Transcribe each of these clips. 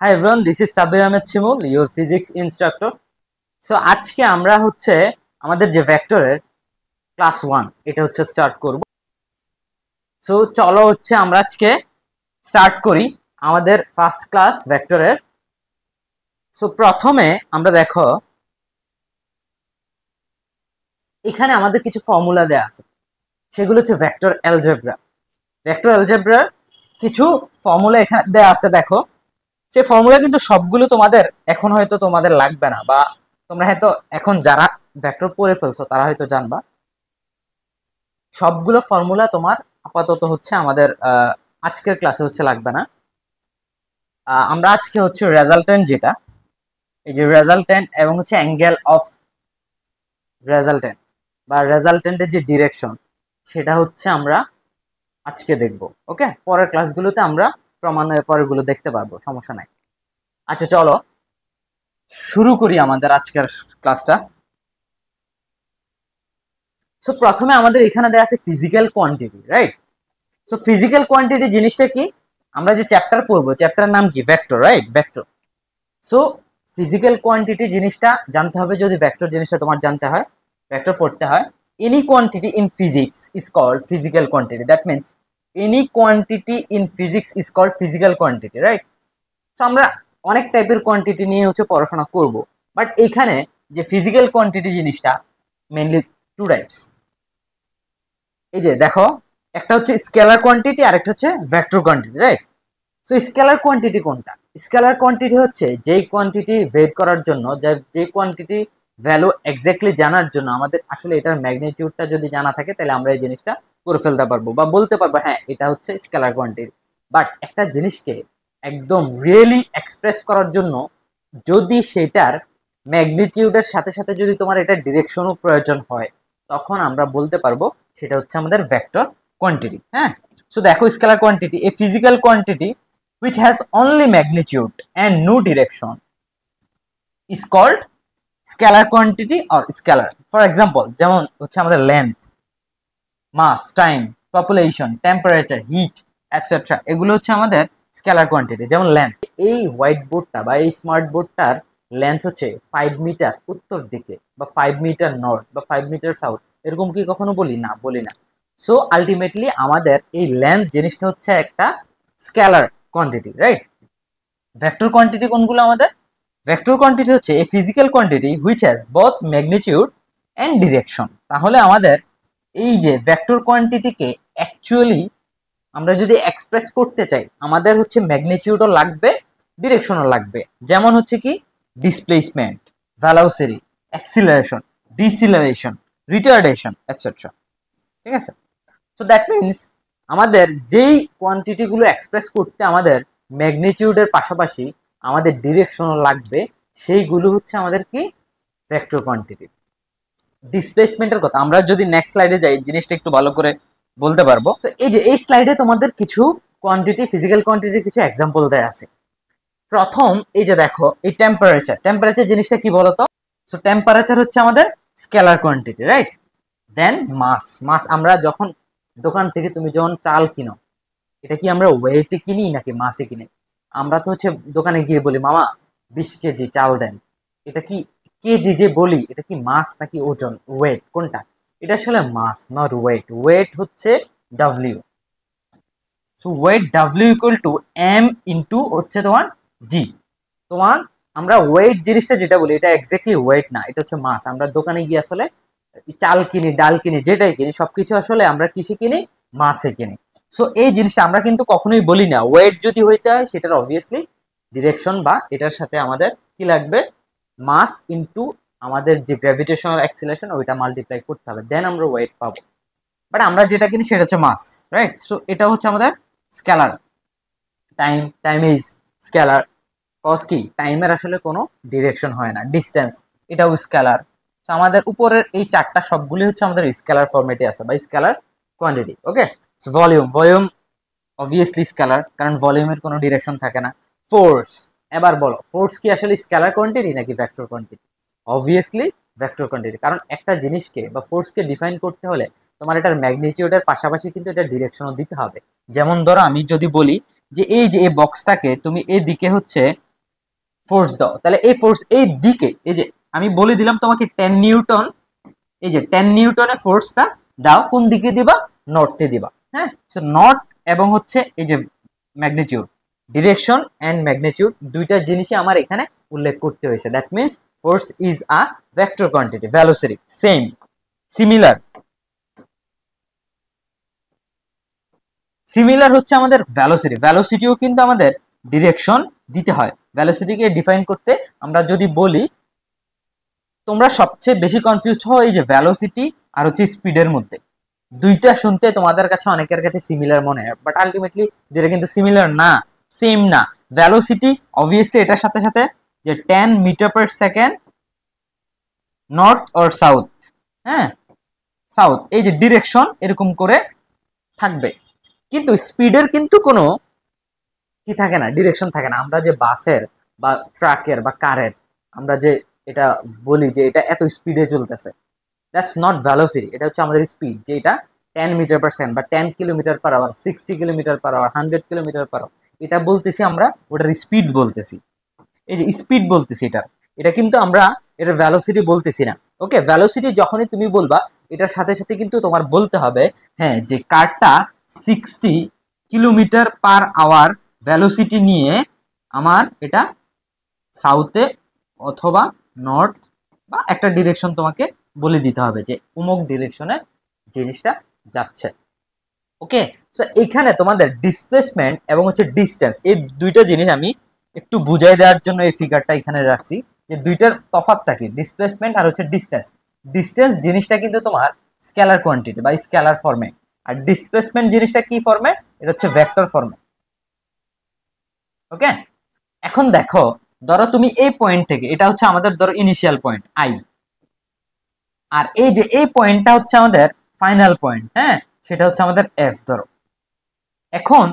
Hi everyone, this is Sabir Ahmed Chimul, your physics instructor. So আজকে আমরা আমাদের যে ভেক্টরের ক্লাস 1 এটা স্টার্ট করব। সো চলো আমরা আজকে স্টার্ট করি আমাদের ফার্স্ট ক্লাস ভেক্টরের। সো প্রথমে আমরা দেখো এখানে আমাদের কিছু ফর্মুলা দেয়া আছে, সেগুলো হচ্ছে ভেক্টর অ্যালজেব্রা। ভেক্টর অ্যালজেব্রার কিছু ফর্মুলা এখানে দেয়া আছে, দেখো সেই ফর্মুলা কিন্তু সবগুলো তোমাদের এখন হয়তো তোমাদের লাগবে না, বা তোমরা হয়তো এখন যারা ভেক্টর পড়ে ফেলছো তারা হয়তো জানবা। সবগুলো ফর্মুলা তোমার আপাতত আমাদের আজকের ক্লাসে লাগবে না। আমরা আজকে রেজাল্টেন্ট, যেটা এই যে রেজাল্টেন্ট এবং অ্যাঙ্গেল অফ রেজাল্টেন্ট বা রেজাল্টেন্টের যে ডিরেকশন, সেটা আমরা আজকে দেখব। ওকে, পরের ক্লাসগুলোতে আমরা প্রমাণের পরেরগুলো দেখতে পারবো, সমস্যা নাই। আচ্ছা চলো শুরু করি আমাদের আজকের ক্লাসটা। সো প্রথমে আমাদের এখানে দেয়া আছে physical quantity, right? So physical quantity জিনিসটা কি? আমরা যে চ্যাপ্টার পড়বো, চ্যাপ্টারের নাম কি? Vector, right? Vector. So physical quantity জিনিসটা জানতে হবে। যদি ভেক্টর জিনিসটা তোমার জানতে হয়, ভেক্টর পড়তে হয়, any quantity in physics is called physical quantity. That means any quantity in physics is called physical quantity, right? So আমরা অনেক টাইপের কোয়ান্টিটি নিয়ে পড়াশোনা করব, বাট এখানে যে ফিজিক্যাল কোয়ান্টিটি জিনিসটা মেইনলি টু টাইপস। এই যে দেখো, একটা স্কেলার কোয়ান্টিটি আর একটা vector quantity, right? So scalar quantity কোনটা? স্কেলার কোয়ান্টিটি যেই কোয়ান্টিটি বের করার জন্য, যে কোয়ান্টিটি ভ্যালু এক্স্যাক্টলি জানার জন্য আমাদের আসলে এটার ম্যাগনিটিউডটা যদি জানা থাকে, তাহলে আমরা এই জিনিসটা করে ফেলতে পারবো বা বলতে পারবো হ্যাঁ এটা স্কেলার কোয়ান্টিটি। বাট একটা জিনিসকে একদম রিয়েলি এক্সপ্রেস করার জন্য যদি সেটার ম্যাগনিটিউডের সাথে সাথে যদি তোমার এটার ডিরেকশনও প্রয়োজন হয়, তখন আমরা বলতে পারবো সেটা আমাদের ভেক্টর কোয়ান্টিটি। হ্যাঁ, সো দেখো scalar quantity, a physical quantity which has only magnitude and no direction is called scalar quantity or scalar. For example, যেমন আমাদের length, mass, time, population, temperature, heat, etc. এগুলো আমাদের স্কেলার কোয়ান্টিটি। যেমন length, এই white বোর্ডটা বা এই smart বোর্ডটার length 5 metre উত্তর দিকে, বা 5 মিটার নর্থ, বা 5 মিটার সাউথ, এরকম কি কখনো বলি না? বলি না। সো আলটিমেটলি আমাদের এই লেন্থ জিনিসটা একটা scalar quantity, right? Vector quantity কোনগুলো আমাদের? Vector quantity a physical quantity which has both magnitude and direction. তাহলে আমাদের এই যে ভেক্টর কোয়ান্টিটিকে অ্যাকচুয়ালি আমরা যদি এক্সপ্রেস করতে চাই, আমাদের ম্যাগনিটিউডও লাগবে, ডিরেকশনও লাগবে। যেমন কি displacement, velocity, acceleration, deceleration, retardation, etcetera. ঠিক আছে? সো দ্যাট মিনস আমাদের যেই কোয়ান্টিটিগুলো এক্সপ্রেস করতে আমাদের ম্যাগনিটিউডের পাশাপাশি আমাদের ডিরেকশনও লাগবে, সেইগুলো আমাদের কি? Vector quantity. ডিসপ্লেসমেন্টের কথা আমরা যদি নেক্সট স্লাইডে যাই, জিনিসটা একটু ভালো করে বলতে পারবো। তো এই যে এই স্লাইডে তোমাদের কিছু কোয়ান্টিটি, ফিজিক্যাল কোয়ান্টিটির কিছু এক্সাম্পল দেয়া আছে। প্রথম এই যে দেখো, এই টেম্পারেচার। টেম্পারেচার জিনিসটা কি বলতো? সো টেম্পারেচার আমাদের স্কেলার কোয়ান্টিটি, রাইট? দেন মাস। মাস আমরা যখন দোকান থেকে তুমি যখন চাল কিনো, এটা কি আমরা ওয়েটে কিনি নাকি মাসে কিনি? আমরা তো দোকানে গিয়ে বলি মামা 20 কেজি চাল দেন। এটা কি কেজি যে বলি, এটা কি মাস নাকি ওজন, ওয়েট কোনটা? এটা আসলে mass, not weight. Weight W. So weight W equal to M into তোমার জি। তোমার আমরা ওয়েট জিনিসটা যেটা বলি, এটা এক্স্যাক্টলি ওয়েট না, এটা মাস। আমরা দোকানে গিয়ে আসলে চাল কিনি, ডাল কিনি, যেটাই কিনি, সবকিছু আসলে আমরা কিসে কিনি? মাসে কিনি। সো এই জিনিসটা আমরা কিন্তু কখনোই বলি না ওয়েট যদি হইতে হয়, সেটার অবভিয়াসলি ডিরেকশন বা এটার সাথে আমাদের কি লাগবে? মাস ইন্টু আমাদের যে গ্র্যাভিটেশনাল অ্যাক্সিলারেশন, ওইটা মাল্টিপ্লাই করতে হবে, দেন আমরা ওয়েট পাবো। বাট আমরা যেটা কিনি সেটা মাস, রাইট? সো এটা আমাদের scalar. Time, time is scalar. Cause কি? টাইমের আসলে কোনো ডিরেকশন হয় না। ডিস্টেন্স, এটাও স্কেলার। তো আমাদের উপরের এই চারটা সবগুলি আমাদের স্কেলার ফরম্যাটে আছে বা স্কেলার কোয়ান্টিটি। ওকে, ভলিউম, ভলিউম অবভিয়াসলি স্কেলার, কারণ ভলিউমের কোনো ডিরেকশন থাকে না। ফোর্স, এবার বলো ফোর্স কি আসলে স্কেলার কোয়ান্টিটি নাকি vector quantity? Obviously vector quantity, কারণ একটা জিনিসকে বা ফোর্সকে ডিফাইন করতে হলে তোমার এটার ম্যাগনিটিউডের পাশাপাশি কিন্তু এটা ডিরেকশনও দিতে হবে। যেমন ধরো আমি যদি বলি যে এই যে এই বক্সটাকে তুমি এই দিকে ফোর্স দাও, তাহলে এই ফোর্স এই দিকে, এই যে আমি বলে দিলাম তোমাকে 10 নিউটন, এই যে 10 নিউটনের ফোর্সটা দাও, কোন দিকে দিবা? নর্থে দিবা। হ্যাঁ, সো নর্থ এবং হচ্ছে এই যে ম্যাগনিটিউড, ডিরেকশন এন্ড ম্যাগনিটিউড দুইটা জিনিসই আমার এখানে উল্লেখ করতে হয়েছে। That means force is a vector quantity, velocity same, similar. Similar হচ্ছে আমাদের ভেলোসিটি, ভেলোসিটিও কিন্তু আমাদের ডিরেকশন দিতে হয়। ভেলোসিটিকে ডিফাইন করতে আমরা যদি বলি, তোমরা সবচেয়ে বেশি কনফিউজড হও এই যে ভেলোসিটি আর হচ্ছে স্পিডের মধ্যে। দুইটা শুনতে তোমাদের কাছে অনেকের কাছে সিমিলার মনে হয়, বাট আলটিমেটলি যেটা কিন্তু সিমিলার না, সেম না। ভেলোসিটি অবভিয়াসলি এটার সাথে সাথে যে 10 metre per second north or south, হ্যাঁ সাউথ, এই যে ডিরেকশন এরকম করে থাকবে। কিন্তু স্পিডের কিন্তু কোনো কি থাকে না, ডিরেকশন থাকে না। আমরা যে বাসের বা ট্রাকের বা কারের আমরা যে এটা বলি যে এটা এত স্পিডে চলতেছে, দ্যাটস নট ভেলোসিটি, এটা হচ্ছে আমাদের স্পিড, যে এটা 10 মিটার পার সেকেন্ড বা 10 kilometre per hour, 60 kilometre per hour, 100 kilometre per hour, এটা বলতেছি আমরা, ওটার স্পিড বলতেছি। এই যে স্পিড বলতেছি এটার, এটা কিন্তু আমরা এটার ভেলোসিটি বলতেছি না। ওকে, ভেলোসিটি যখনই তুমি বলবা এটার সাথে সাথে কিন্তু তোমার বলতে হবে হ্যাঁ যে কারটা 60 কিলোমিটার পার আওয়ার ভেলোসিটি নিয়ে আমার এটা সাউথে অথবা নর্থ বা একটা ডিরেকশন তোমাকে বলে দিতে হবে যে অমুক ডিরেকশনে জিনিসটা যাচ্ছে। ওকে, সো এখানে তোমাদের ডিসপ্লেসমেন্ট এবং হচ্ছে ডিসটেন্স, এই দুইটা জিনিস আমি একটু বুঝাই দেওয়ার জন্য এই ফিগারটা এখানে রাখছি, যে দুইটার তফাৎটা কি, ডিসপ্লেসমেন্ট আর হচ্ছে ডিসটেন্স। ডিসটেন্স জিনিসটা কিন্তু তোমার স্কেলার কোয়ান্টিটি বা স্কেলার ফর্মে, আর ডিসপ্লেসমেন্ট জিনিসটা কি ফর্মে, এটা হচ্ছে ভেক্টর ফর্মে। ওকে, এখন দেখো, ধরো তুমি এই পয়েন্ট থেকে, এটা হচ্ছে আমাদের ধরো ইনিশিয়াল পয়েন্ট আই, আর এই যে এই পয়েন্টটা হচ্ছে আমাদের ফাইনাল পয়েন্ট, হ্যাঁ সেটা হচ্ছে আমাদের এফ ধরো। এখন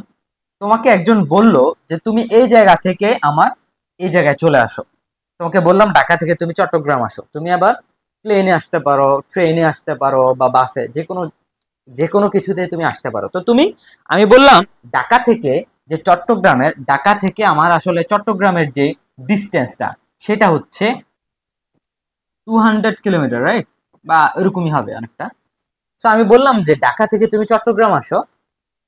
তোমাকে একজন বলল যে তুমি এই জায়গা থেকে আমার এই জায়গায় চলে আসো, তোমাকে বললাম ঢাকা থেকে তুমি চট্টগ্রাম আসো, তুমি আবার প্লেনে আসতে পারো, ট্রেনে আসতে পারো বা বাসে, যে কোনো কিছুতে তুমি আসতে পারো। তো তুমি, আমি বললাম ঢাকা থেকে যে চট্টগ্রামের, ঢাকা থেকে আমার আসলে চট্টগ্রামের যে ডিস্টেন্সটা সেটা হচ্ছে 200 কিলোমিটার, রাইট, বা এরকমই হবে অনেকটা। তো আমি বললাম যে ঢাকা থেকে তুমি চট্টগ্রাম আসো,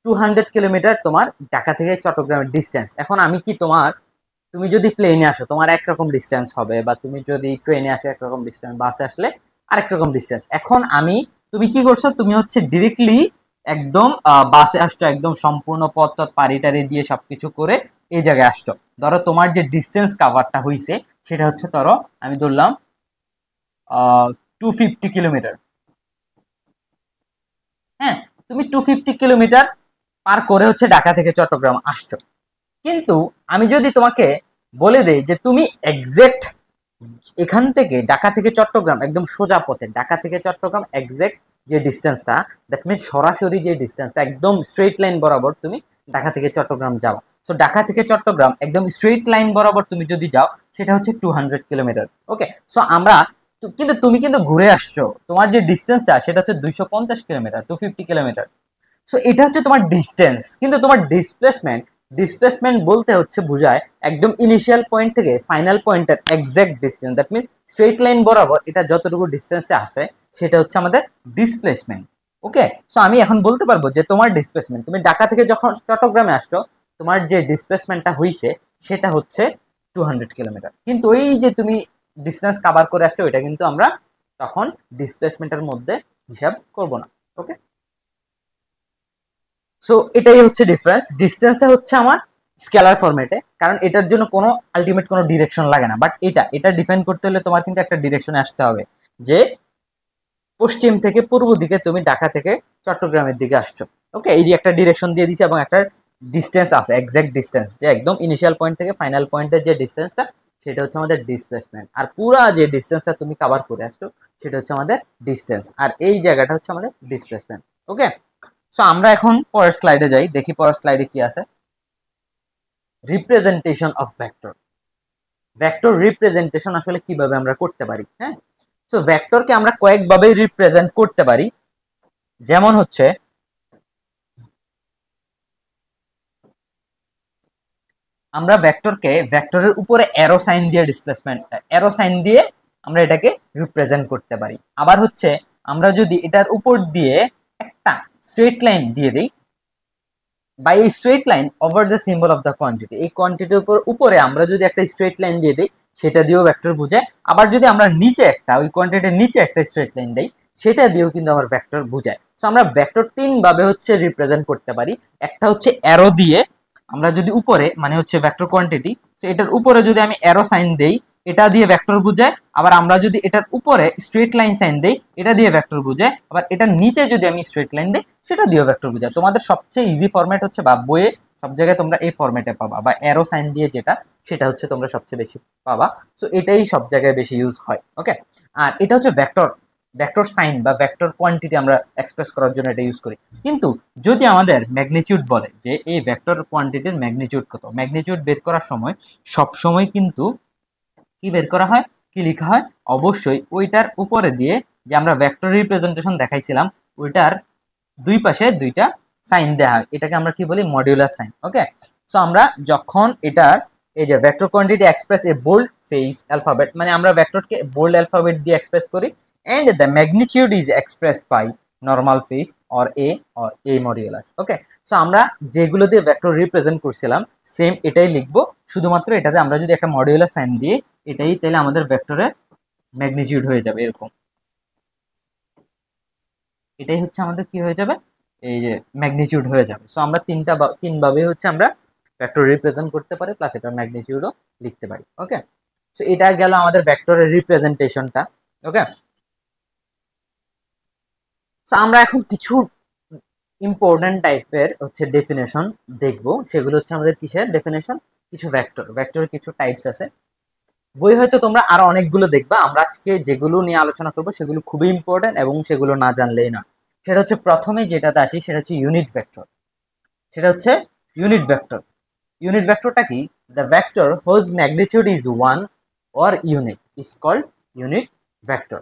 200 কিলোমিটার তোমার ঢাকা থেকে চট্টগ্রামের ডিস্টেন্স। এখন আমি কি তোমার, তুমি যদি প্লেনে আসো তোমার একরকম ডিস্টেন্স হবে, বা তুমি যদি ট্রেনে আসো একরকম ডিস্টেন্স, বাসে আসলে আরেক রকম ডিস্টেন্স। এখন আমি, তুমি কি করছো, তুমি হচ্ছে ডিরেক্টলি একদম বাসে আসছো, একদম সম্পূর্ণ পথ পাড়ি টাড়ি দিয়ে সবকিছু করে এই জায়গায় আসছো। ধরো তোমার যে ডিস্টেন্স কাভারটা হইছে সেটা হচ্ছে, ধরো আমি ধরলাম 250 কিলোমিটার। হ্যাঁ, তুমি 250 কিলোমিটার পার করে হচ্ছে ঢাকা থেকে চট্টগ্রাম আসছো। কিন্তু আমি যদি তোমাকে বলে দেই যে তুমি এক্সাক্ট এখান থেকে ঢাকা থেকে চট্টগ্রাম একদম সোজা পথে, ঢাকা থেকে চট্টগ্রাম এক্সাক্ট যে ডিস্টেন্সটা, দ্যাট মিনস সরাসরি যে ডিস্টেন্সটা একদম স্ট্রেট লাইন বরাবর তুমি ঢাকা থেকে চট্টগ্রাম যাও। সো ঢাকা থেকে চট্টগ্রাম একদম স্ট্রেট লাইন বরাবর তুমি যদি যাও সেটা হচ্ছে 200 কিলোমিটার। ওকে, সো আমরা, কিন্তু তুমি কিন্তু ঘুরে আসছো, তোমার যে ডিস্টেন্সটা সেটা হচ্ছে 250 কিলোমিটার, 250 কিলোমিটার। সো এটা হচ্ছে তোমার ডিস্টেন্স, কিন্তু তোমার ডিসপ্লেসমেন্ট, ডিসপ্লেসমেন্ট বলতে হচ্ছে বোঝায় একদম ইনিশিয়াল পয়েন্ট থেকে ফাইনাল পয়েন্টের exact distance, that means straight line বরাবর এটা যতটুকু ডিস্টেন্সে আসে সেটা হচ্ছে আমাদের ডিসপ্লেসমেন্ট। ওকে, সো আমি এখন বলতে পারবো যে তোমার ডিসপ্লেসমেন্ট, তুমি ঢাকা থেকে যখন চট্টগ্রামে আসছো তোমার যে ডিসপ্লেসমেন্টটা হইছে সেটা হচ্ছে 200 কিলোমিটার। কিন্তু ওই যে তুমি ডিস্টেন্স কভার করে আসছো এটা কিন্তু আমরা তখন ডিসপ্লেসমেন্টের মধ্যে হিসাব করব না। ওকে, সো এটাই হচ্ছে ডিফারেন্স। ডিস্টেন্সটা হচ্ছে আমার স্কেলার ফরম্যাটে, কারণ এটার জন্য কোনো আলটিমেট কোনো ডিরেকশন লাগে না। বাট এটা ডিফাইন করতে হলে তোমার কিন্তু একটা ডিরেকশনে আসতে হবে, যে পশ্চিম থেকে পূর্ব দিকে তুমি ঢাকা থেকে চট্টগ্রামের দিকে আসছো। ওকে, এই যে একটা ডিরেকশন দিয়ে দিছে এবং একটা ডিস্টেন্স আছে, এক্সাক্ট ডিস্টেন্স, যে একদম ইনিশিয়াল পয়েন্ট থেকে ফাইনাল পয়েন্টের যে ডিস্টেন্সটা সেটা হচ্ছে আমাদের ডিসপ্লেসমেন্ট। আর পুরা যে ডিস্টেন্সটা তুমি কভার করে আসছো সেটা হচ্ছে আমাদের ডিস্টেন্স, আর এই জায়গাটা হচ্ছে আমাদের ডিসপ্লেসমেন্ট। ওকে, সো আমরা এখন পরের স্লাইডে যাই, দেখি পরের স্লাইডে কি আছে। Representation of vector. Vector representation আসলে কিভাবে আমরা করতে পারি? হ্যাঁ, সো ভেক্টরকে আমরা কয়েকভাবে রিপ্রেজেন্ট করতে পারি। যেমন হচ্ছে আমরা ভেক্টরকে ভেক্টরের উপরে অ্যারো সাইন দিয়ে ডিসপ্লেসমেন্ট অ্যারো সাইন দিয়ে আমরা এটাকে রিপ্রেজেন্ট করতে পারি। আবার হচ্ছে আমরা যদি এটার উপর দিয়ে একটা স্ট্রেট লাইন দিয়ে দিই, by a straight line over the symbol of the quantity, এই কোয়ান্টিটির উপরে আমরা যদি একটা স্ট্রেট লাইন দিয়ে দিই সেটা দিয়েও ভেক্টর বোঝায়। আবার যদি আমরা নিচে একটা ওই কোয়ান্টিটির নিচে একটা স্ট্রেট লাইন দেই সেটা দিয়েও কিন্তু আমার ভেক্টর বোঝায়। সো আমরা ভেক্টর তিন ভাবে হচ্ছে রিপ্রেজেন্ট করতে পারি। একটা হচ্ছে অ্যারো দিয়ে, আমরা যদি উপরে মানে হচ্ছে ভেক্টর কোয়ান্টিটি, তো এটার উপরে যদি আমি অ্যারো সাইন দেই এটা দিয়ে ভেক্টর বোঝায়। আবার আমরা যদি এটার উপরে স্ট্রেট লাইন সাইন দেই এটা দিয়ে ভেক্টর বোঝায়। আবার এটার নিচে যদি আমি স্ট্রেট লাইন দেই সেটা দিয়েও ভেক্টর বোঝায়। তোমাদের সবচেয়ে ইজি ফরম্যাট হচ্ছে, বা বইয়ে সব জায়গায় তোমরা এই ফরম্যাটে পাবা, বা অ্যারো সাইন দিয়ে যেটা সেটা হচ্ছে তোমরা সবচেয়ে বেশি পাবা। সো এটাই সব জায়গায় বেশি ইউজ হয়। ওকে, আর এটা হচ্ছে ভেক্টর ভেক্টর সাইন বা ভেক্টর কোয়ান্টিটি আমরা এক্সপ্রেস করার জন্য এটা ইউজ করি। কিন্তু যদি আমাদের ম্যাগনিটিউড বলে যে এই ভেক্টর কোয়ান্টিটির ম্যাগনিটিউড কত, ম্যাগনিটিউড বের করার সময় সব সময় কিন্তু কি বের করা হয়, কি লেখা হয়, অবশ্যই ওইটার উপরে দিয়ে যে আমরা ভেক্টর রিপ্রেজেন্টেশন দেখাইছিলাম ওইটার দুই পাশে দুইটা সাইন দেওয়া হয়, এটাকে আমরা কি বলি, মডিউলার সাইন। ওকে, সো আমরা যখন এটার এই যে vector quantity express a bold face alphabet, মানে আমরা ভেক্টরকে বোল্ড অ্যালফাবেট দিয়ে এক্সপ্রেস করি, and the magnitude is expressed by normal face or a modulus. Okay, so আমরা যেগুলো দিয়ে ভেক্টর রিপ্রেজেন্ট করছিলাম সেম এটাই লিখবো, শুধুমাত্র এটাতে আমরা যদি একটা মডিউলার সাইন দিয়ে এটাই, তাহলে আমাদের ভেক্টরের ম্যাগনিটিউড হয়ে যাবে এরকম। এটাই হচ্ছে আমাদের কি হয়ে যাবে, এই যে ম্যাগনিটিউড হয়ে যাবে। সো আমরা তিন ভাবে হচ্ছে আমরা ভেক্টর রিপ্রেজেন্ট করতে পারি, প্লাস এটার ম্যাগনিটিউডও লিখতে পারি। ওকে, সো এটা গেল আমাদের ভেক্টরের রিপ্রেজেন্টেশনটা। ওকে, সো আমরা এখন কিছু ইম্পর্টেন্ট টাইপের হচ্ছে ডেফিনেশন দেখবো, সেগুলো হচ্ছে আমাদের কিসের ডেফিনেশন, কিছু ভেক্টরের কিছু টাইপস আছে। বই হয়তো তোমরা আরো অনেকগুলো দেখবা, আমরা আজকে যেগুলো নিয়ে আলোচনা করবো সেগুলো খুবই ইম্পর্টেন্ট এবং সেগুলো না জানলেই না। সেটা হচ্ছে প্রথমে যেটাতে আসি সেটা হচ্ছে ইউনিট ভেক্টর। সেটা হচ্ছে ইউনিট ভেক্টর। ইউনিট ভেক্টরটা কি, the vector whose magnitude is 1 or unit is called unit vector.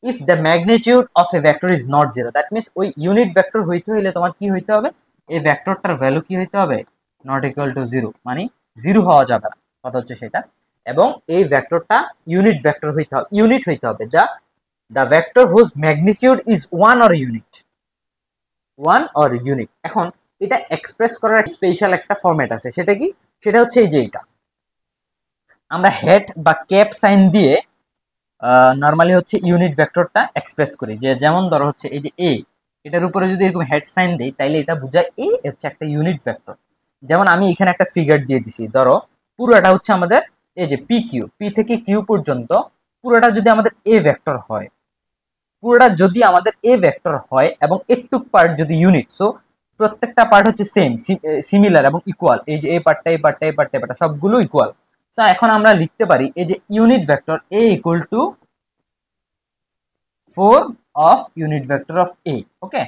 If the magnitude of a vector is not 0, that means ওই ইউনিট ভেক্টর হইতে হইলে তোমার কি হইতে হবে, এই ভেক্টরটার ভ্যালু কি হইতে হবে, নট ইকুয়াল টু 0, মানে 0 হওয়া যাবে না, কথা হচ্ছে সেটা। এবং এই ভেক্টরটা ইউনিট ভেক্টর হইতে হবে, ইউনিট হইতে হবে, the vector whose magnitude is 1 or unit, 1 or unit। এখন এটা এক্সপ্রেস করার স্পেশাল একটা ফরম্যাট আছে, সেটা কি, সেটা হচ্ছে এই যে এটা আমরা হেড বা ক্যাপ সাইন দিয়ে নরমালি হচ্ছে ইউনিট ভেক্টরটা এক্সপ্রেস করি। যে যেমন ধরো হচ্ছে এই যে এ, এটার উপরে যদি এরকম হেড সাইন দেই তাইলে এটা বোঝায় এ হচ্ছে একটা ইউনিট ভেক্টর। যেমন আমি এখানে একটা ফিগার দিয়ে দিছি, ধরো পুরোটা হচ্ছে আমাদের এই যে পি কিউ, পি থেকে কিউ পর্যন্ত পুরোটা যদি আমাদের এ ভেক্টর হয়, পুরোটা যদি আমাদের এ ভেক্টর হয় এবং একটু পার্ট যদি ইউনিট, সো প্রত্যেকটা পার্ট হচ্ছে সেম, সিমিলার এবং ইকুয়াল, এই যে এই পার্টটা এই পার্টটা এই পার্টটা এই পার্টটা সবগুলো ইকুয়াল। সো এখন আমরা লিখতে পারি এই যে unit vector A equal to 4 of unit vector of A. Okay,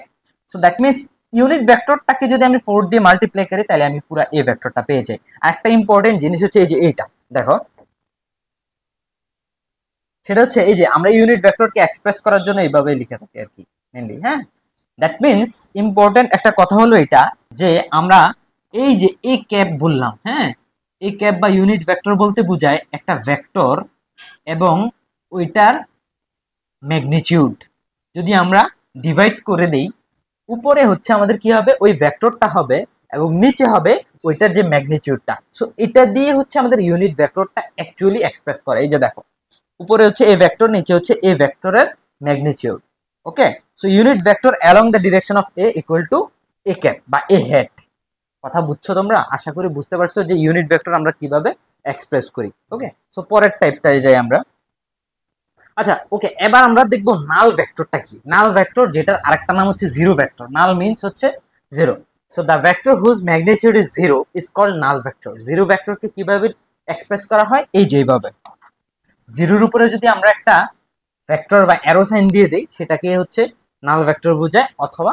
so that means unit ভেক্টরটাকে যদি আমি 4 দিয়ে মাল্টিপ্লাই করি তাহলে আমি পুরো এ ভেক্টরটা পেয়ে যাই। আর একটা ইম্পর্টেন্ট জিনিস হচ্ছে এই যে এইটা দেখো, সেটা হচ্ছে এই যে আমরা ইউনিট ভেক্টরকে এক্সপ্রেস করার জন্য এইভাবে লিখে থাকি আর কি মেইনলি। হ্যাঁ, দ্যাট মিনস ইম্পর্টেন্ট একটা কথা হলো এটা যে আমরা এই যে এ ক্যাপ বললাম, হ্যাঁ, এই ক্যাপ বা ইউনিট ভেক্টর বলতে বোঝায় একটা ভেক্টর এবং ওইটার ম্যাগনিটিউড যদি আমরা ডিভাইড করে দেই, উপরে হচ্ছে আমাদের কি হবে, ওই ভেক্টরটা হবে এবং নিচে হবে ওইটার যে ম্যাগনিটিউডটা। সো এটা দিয়ে হচ্ছে আমাদের ইউনিট ভেক্টরটা অ্যাকচুয়ালি এক্সপ্রেস করে। এই যে দেখো, উপরে হচ্ছে এ ভেক্টর, নিচে হচ্ছে এ ভেক্টরের magnitude. Okay, so unit vector along the direction of A equal two A cap বা এ হেড। কথা বুঝছো তোমরা, আশা করি বুঝতে পারছো যে ইউনিট ভেক্টর আমরা কিভাবে এক্সপ্রেস করি। ওকে, সো পরের টাইপটায় যাই আমরা। আচ্ছা, ওকে, এবার আমরা দেখবো নাল ভেক্টরটা কি। নাল ভেক্টর, যেটার আরেকটা নাম হচ্ছে জিরো ভেক্টর। নাল মিন্স হচ্ছে zero. So the vector whose magnitude is zero is called null vector. Zero ভেক্টরকে কিভাবে এক্সপ্রেস করা হয়, এই যেভাবে জিরোর উপরে যদি আমরা একটা ভেক্টর বা অ্যারো সাইন দিয়ে দেই সেটাকে হচ্ছে নাল ভেক্টর বোঝায়, অথবা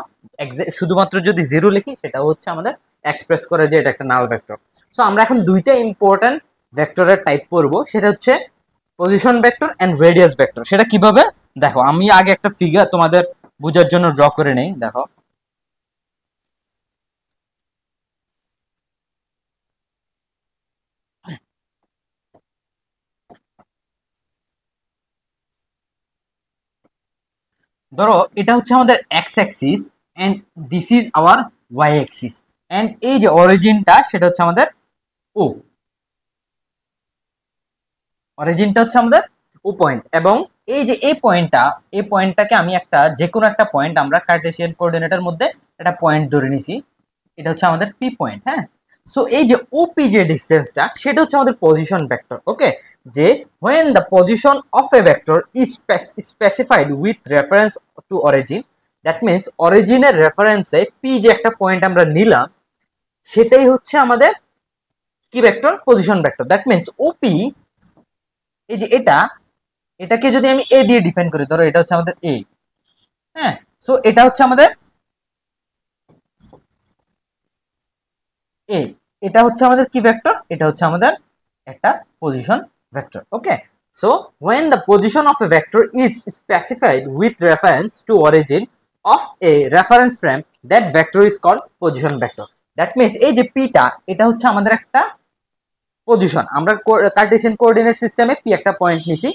শুধুমাত্র যদি জিরো লিখি সেটাও হচ্ছে আমাদের এক্সপ্রেস করে যে এটা একটা নাল ভেক্টর। সো আমরা এখন দুইটা ইম্পর্টেন্ট ভেক্টরের টাইপ পড়বো, সেটা হচ্ছে position vector and radius vector. সেটা কিভাবে দেখো, আমি আগে একটা ফিগার তোমাদের বোঝার জন্য ড্র করে নেই। দেখো, ধরো এটা হচ্ছে আমাদের x axis and this is our y axis and এই যে অরিজিনটা সেটা হচ্ছে আমাদের ও, অরিজিনটা হচ্ছে আমাদের ও পয়েন্ট, এবং এই যে এই পয়েন্টটাকে আমি একটা যে কোনো একটা পয়েন্ট আমরা কার্টেসিয়ান কোঅর্ডিনেটের মধ্যে একটা পয়েন্ট ধরে নিছি, এটা হচ্ছে আমাদের পি পয়েন্ট। হ্যাঁ, সো এই যে ওপি যে ডিসটেন্সটা সেটা হচ্ছে আমাদের পজিশন ভেক্টর। ওকে, যে when the position of a vector is specified with reference to origin, that means অরিজিনের রেফারেন্সে পি যে একটা পয়েন্ট আমরা নিলাম সেটাই হচ্ছে আমাদের কি vector, position vector. That means OP, এই যে এটাকে যদি আমি এ দিয়ে ডিফাইন করি, ধরো এটা হচ্ছে আমাদের এ। হ্যাঁ, সো এটা হচ্ছে আমাদের এ, এটা হচ্ছে আমাদের কি ভেক্টর, এটা হচ্ছে আমাদের একটা position vector. Okay, so when the position of a vector is specified with reference to origin of a reference frame, that vector is called position vector. That means এই যে পিটা এটা হচ্ছে আমাদের একটা পজিশন, আমরা কার্টেসিয়ান কোঅর্ডিনেট সিস্টেমে P একটা পয়েন্ট নিছি,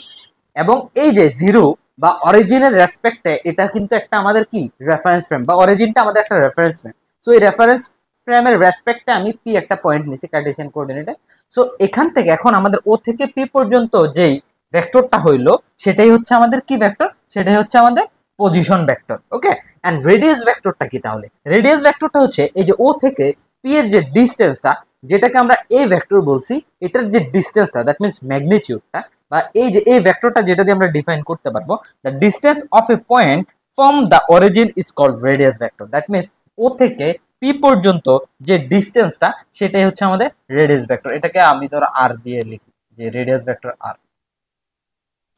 এবং এই যে জিরো বা অরিজিনের রেসপেক্টে এটা কিন্তু একটা আমাদের কি রেফারেন্স ফ্রেম, বা অরিজিনটা আমাদের একটা রেফারেন্স ফ্রেম। সো এই রেফারেন্স ফ্রেমের রেসপেক্টে আমি পি একটা পয়েন্ট নিছি কার্টেসিয়ান কোঅর্ডিনেটে। সো এখান থেকে এখন আমাদের ও থেকে পি পর্যন্ত যেই ভেক্টরটা হইলো সেটাই হচ্ছে আমাদের কি ভেক্টর, সেটাই হচ্ছে আমাদের position vector. Okay, and radius ভেক্টরটা কি তাহলে? রেডিয়াস ভেক্টরটা হচ্ছে এই যে ও থেকে পি এর যে ডিসটেন্সটা, যেটাকে আমরা এ ভেক্টর বলছি, এটার যে ডিসটেন্সটা দ্যাট মিন্স ম্যাগনিটিউডটা, বা এই যে এই ভেক্টরটা যেটা দিয়ে আমরা ডিফাইন করতে পারবো, the distance of a point from the origin is called radius vector. That means O থেকে পি পর্যন্ত যে ডিসটেন্সটা সেটাই হচ্ছে আমাদের রেডিয়াস ভেক্টর। এটাকে আমি ধরো আর দিয়ে লিখি যে রেডিয়াস ভেক্টর আর।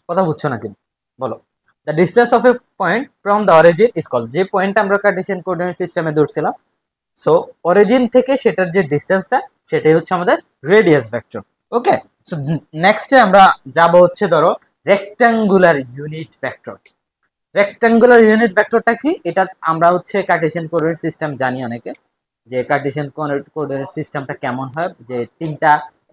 কথা বুঝছো নাকি বলো? The distance of a point from the origin is called, যে পয়েন্ট আমরা কার্টেসিয়ান কোঅর্ডিনেট সিস্টেমে ধরছিলাম, সো অরিজিন থেকে সেটার যে ডিসটেন্সটা সেটাই হচ্ছে আমাদের রেডিয়াস ভেক্টর। ওকে, সো নেক্সটে আমরা যাব হচ্ছে ধরো rectangular unit vector. Rectangular unit ভেক্টরটা কি? এটা আমরা হচ্ছে কার্টেসিয়ান কোঅর্ডিনেট সিস্টেম জানি অনেকে, যে কার্টেসিয়ান কোঅর্ডিনেট সিস্টেমটা কেমন হয়, যে তিনটা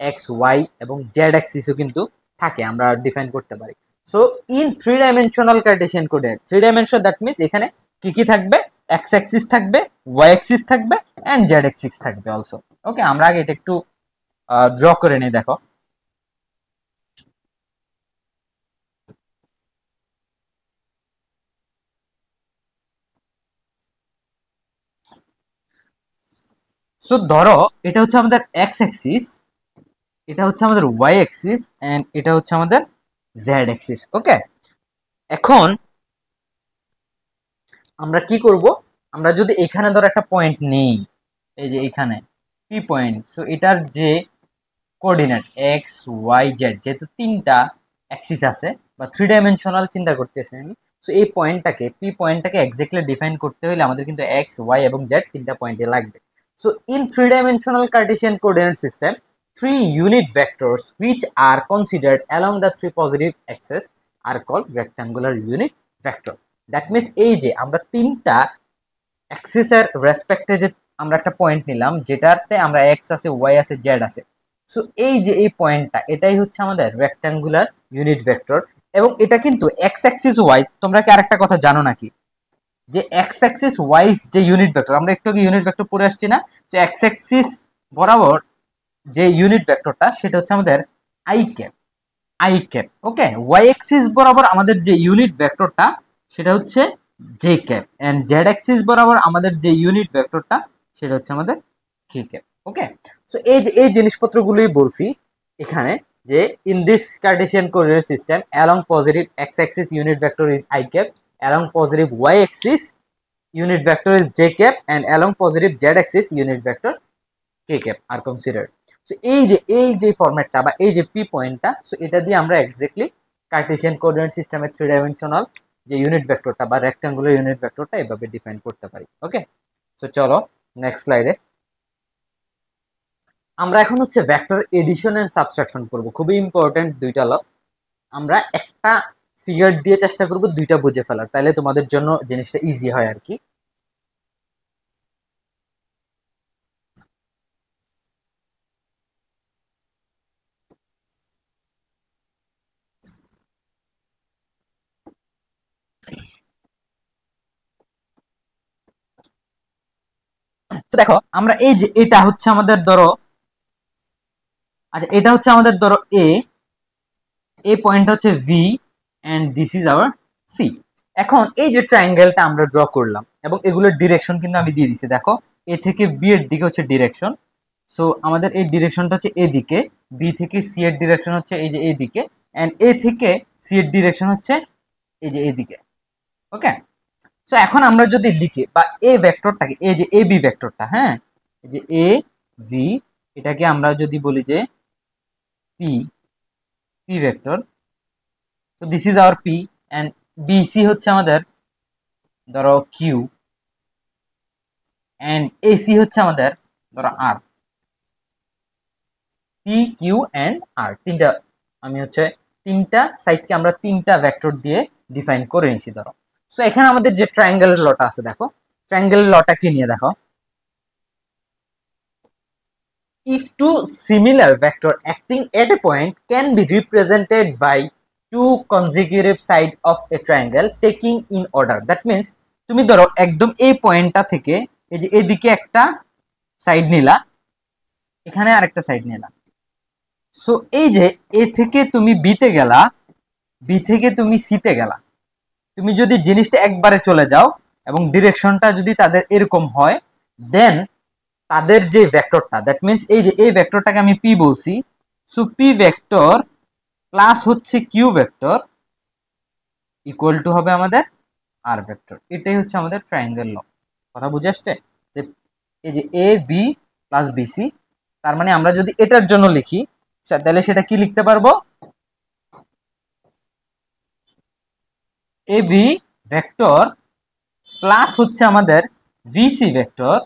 এক্স ওয়াই এবং জেড অ্যাক্সিসও কিন্তু থাকে, আমরা ডিফাইন করতে পারি। So in three dimensional Cartesian coordinate, three dimension that means এখানে কি কি থাকবে, এক্স অ্যাক্সিস থাকবে, ওয়াই অ্যাক্সিস থাকবে এন্ড জেড অ্যাক্সিস থাকবে অলসো। ওকে, আমরা আগে এটা একটু ড্র করে নিই, দেখো। সো ধরো এটা হচ্ছে আমাদের এক্স অ্যাক্সিস, এটা হচ্ছে আমাদের ওয়াই অ্যাক্সিস এন্ড এটা হচ্ছে আমাদের জেড অ্যাক্সিস। ওকে, এখন আমরা কি করব, আমরা যদি এখানে ধরো একটা পয়েন্ট নেই, এই যে এখানে পি পয়েন্ট, সো এটার যে কোঅর্ডিনেট এক্স ওয়াই জেড, যেহেতু তিনটা অ্যাক্সিস আছে বা থ্রি ডাইমেনশনাল চিন্তা করতেছি আমি, সো এই পয়েন্টটাকে পি পয়েন্টটাকে এক্স্যাক্টলি ডিফাইন করতে হলে আমাদের কিন্তু এক্স ওয়াই এবং জেড তিনটা পয়েন্টে লাগবে। So in three dimensional Cartesian coordinate system, three unit vectors which are considered along the three positive axes are called rectangular unit vector. That means এই যে আমরা তিনটা অ্যাক্সিসের রেসপেক্টে যে আমরা একটা পয়েন্ট নিলাম যেটাতে আমরা এক্স আছে ওয়াই আছে জেড আছে, সো এই যে এই পয়েন্টটা এটাই হচ্ছে আমাদের রেক্টাঙ্গুলার ইউনিট ভেক্টর। এবং এটা কিন্তু এক্স অ্যাক্সিস ওয়াইজ, তোমরা কি আরেকটা কথা জানো নাকি, যে এক্স অ্যাক্সিস ওয়াইজ যে ইউনিট ভেক্টর, আমরা একটু আগে ইউনিট ভেক্টর পড়ে আসছি না, যে এক্স অ্যাক্সিস বরাবর যে ইউনিট ভেক্টরটা সেটা হচ্ছে আমাদের i cap, i cap. Okay, y axis বরাবর আমাদের যে ইউনিট ভেক্টরটা সেটা হচ্ছে j cap, and z axis বরাবর আমাদের যে ইউনিট ভেক্টরটা সেটা হচ্ছে আমাদের কে ক্যাপ। ওকে, সো এই যে এই জিনিসপত্রগুলোই বলছি এখানে, যে in this Cartesian coordinate system along positive x axis unit vector is i cap, along positive y axis unit vector is j cap, and along positive z axis unit vector k cap are considered. So এই যে ফরম্যাটটা বা এই যে P পয়েন্টটা, so এটা দিয়ে আমরা exactly Cartesian coordinate সিস্টেমের থ্রি ডাইমেনশনাল যে ইউনিট ভেক্টরটা বা রেক্টাঙ্গুলার ইউনিট ভেক্টরটা এভাবে ডিফাইন করতে পারি। ওকে, সো চলো নেক্সট স্লাইডে আমরা এখন হচ্ছে ভেক্টর এডিশন এন্ড সাবট্রাকশন করব। খুবই ইম্পর্টেন্ট দুইটা ল, আমরা একটা ফিগার দিয়ে চেষ্টা করব দুইটা বুঝে ফেলার, তাহলে তোমাদের জন্য জিনিসটা ইজি হয় আর কি। তো দেখো আমরা এই যে এটা হচ্ছে আমাদের ধরো, আচ্ছা এটা হচ্ছে আমাদের ধরো এ পয়েন্ট হচ্ছে B and this is our C. এখন এই যে ট্রায়াঙ্গেলটা আমরা ড্র করলাম এবং এগুলোর ডিরেকশন কিন্তু আমি দিয়ে দিচ্ছি, দেখো এ থেকে বি এর দিকে হচ্ছে ডিরেকশন। সো আমাদের এই ডিরেকশনটা হচ্ছে এদিকে, বি থেকে সি এর ডিরেকশন হচ্ছে এই যে এইদিকে, এন্ড এ থেকে সি এর ডিরেকশন হচ্ছে এই যে এইদিকে। ওকে, সো এখন আমরা যদি লিখি বা এ ভেক্টরটাকে, এই যে এ বি ভেক্টরটা, হ্যাঁ এই যে এ ভি, এটাকে আমরা যদি বলি যে পি পি ভেক্টর, তো this is our P and BC হচ্ছে আমাদের ধরো কিউ এন্ড এসি হচ্ছে আমাদের ধরো R. P Q and R তিনটা, আমি হচ্ছে তিনটা সাইডকে আমরা তিনটা ভেক্টর দিয়ে ডিফাইন করে নিছি ধরো। সো এখানে আমাদের যে ট্রায়াঙ্গেলের লটা আছে, দেখো ট্রায়াঙ্গেলের লটা কি নিয়ে দেখো, if two similar vector acting at a point can be represented by two consecutive side of a triangle taking in order, that means তুমি ধরো একদম এই পয়েন্টটা থেকে এই যে এদিকে একটা সাইড নিলা, এখানে আরেকটা সাইড নিলা। সো এই যে এ থেকে তুমি বিতে গেলা, বি থেকে তুমি সিতে গেলা, তুমি যদি জিনিসটা একবারে চলে যাও এবং ডিরেকশনটা যদি তাদের এরকম হয়, দেন তাদের যে ভেক্টরটা, দ্যাট মিন্স এই যে এই ভেক্টরটাকে আমি পি বলছি, সো পি ভেক্টর প্লাস হচ্ছে কিউ ভেক্টর ইকুয়াল টু হবে আমাদের আর ভেক্টর। এটাই হচ্ছে আমাদের ট্রায়াঙ্গেল ল। কথা বুঝে আসছে যে এই যে এ বি প্লাস বিসি, তার মানে আমরা যদি এটার জন্য লিখি তাহলে সেটা কি লিখতে পারবো, এ বি ভেক্টর প্লাস হচ্ছে আমাদের ভিসি ভেক্টর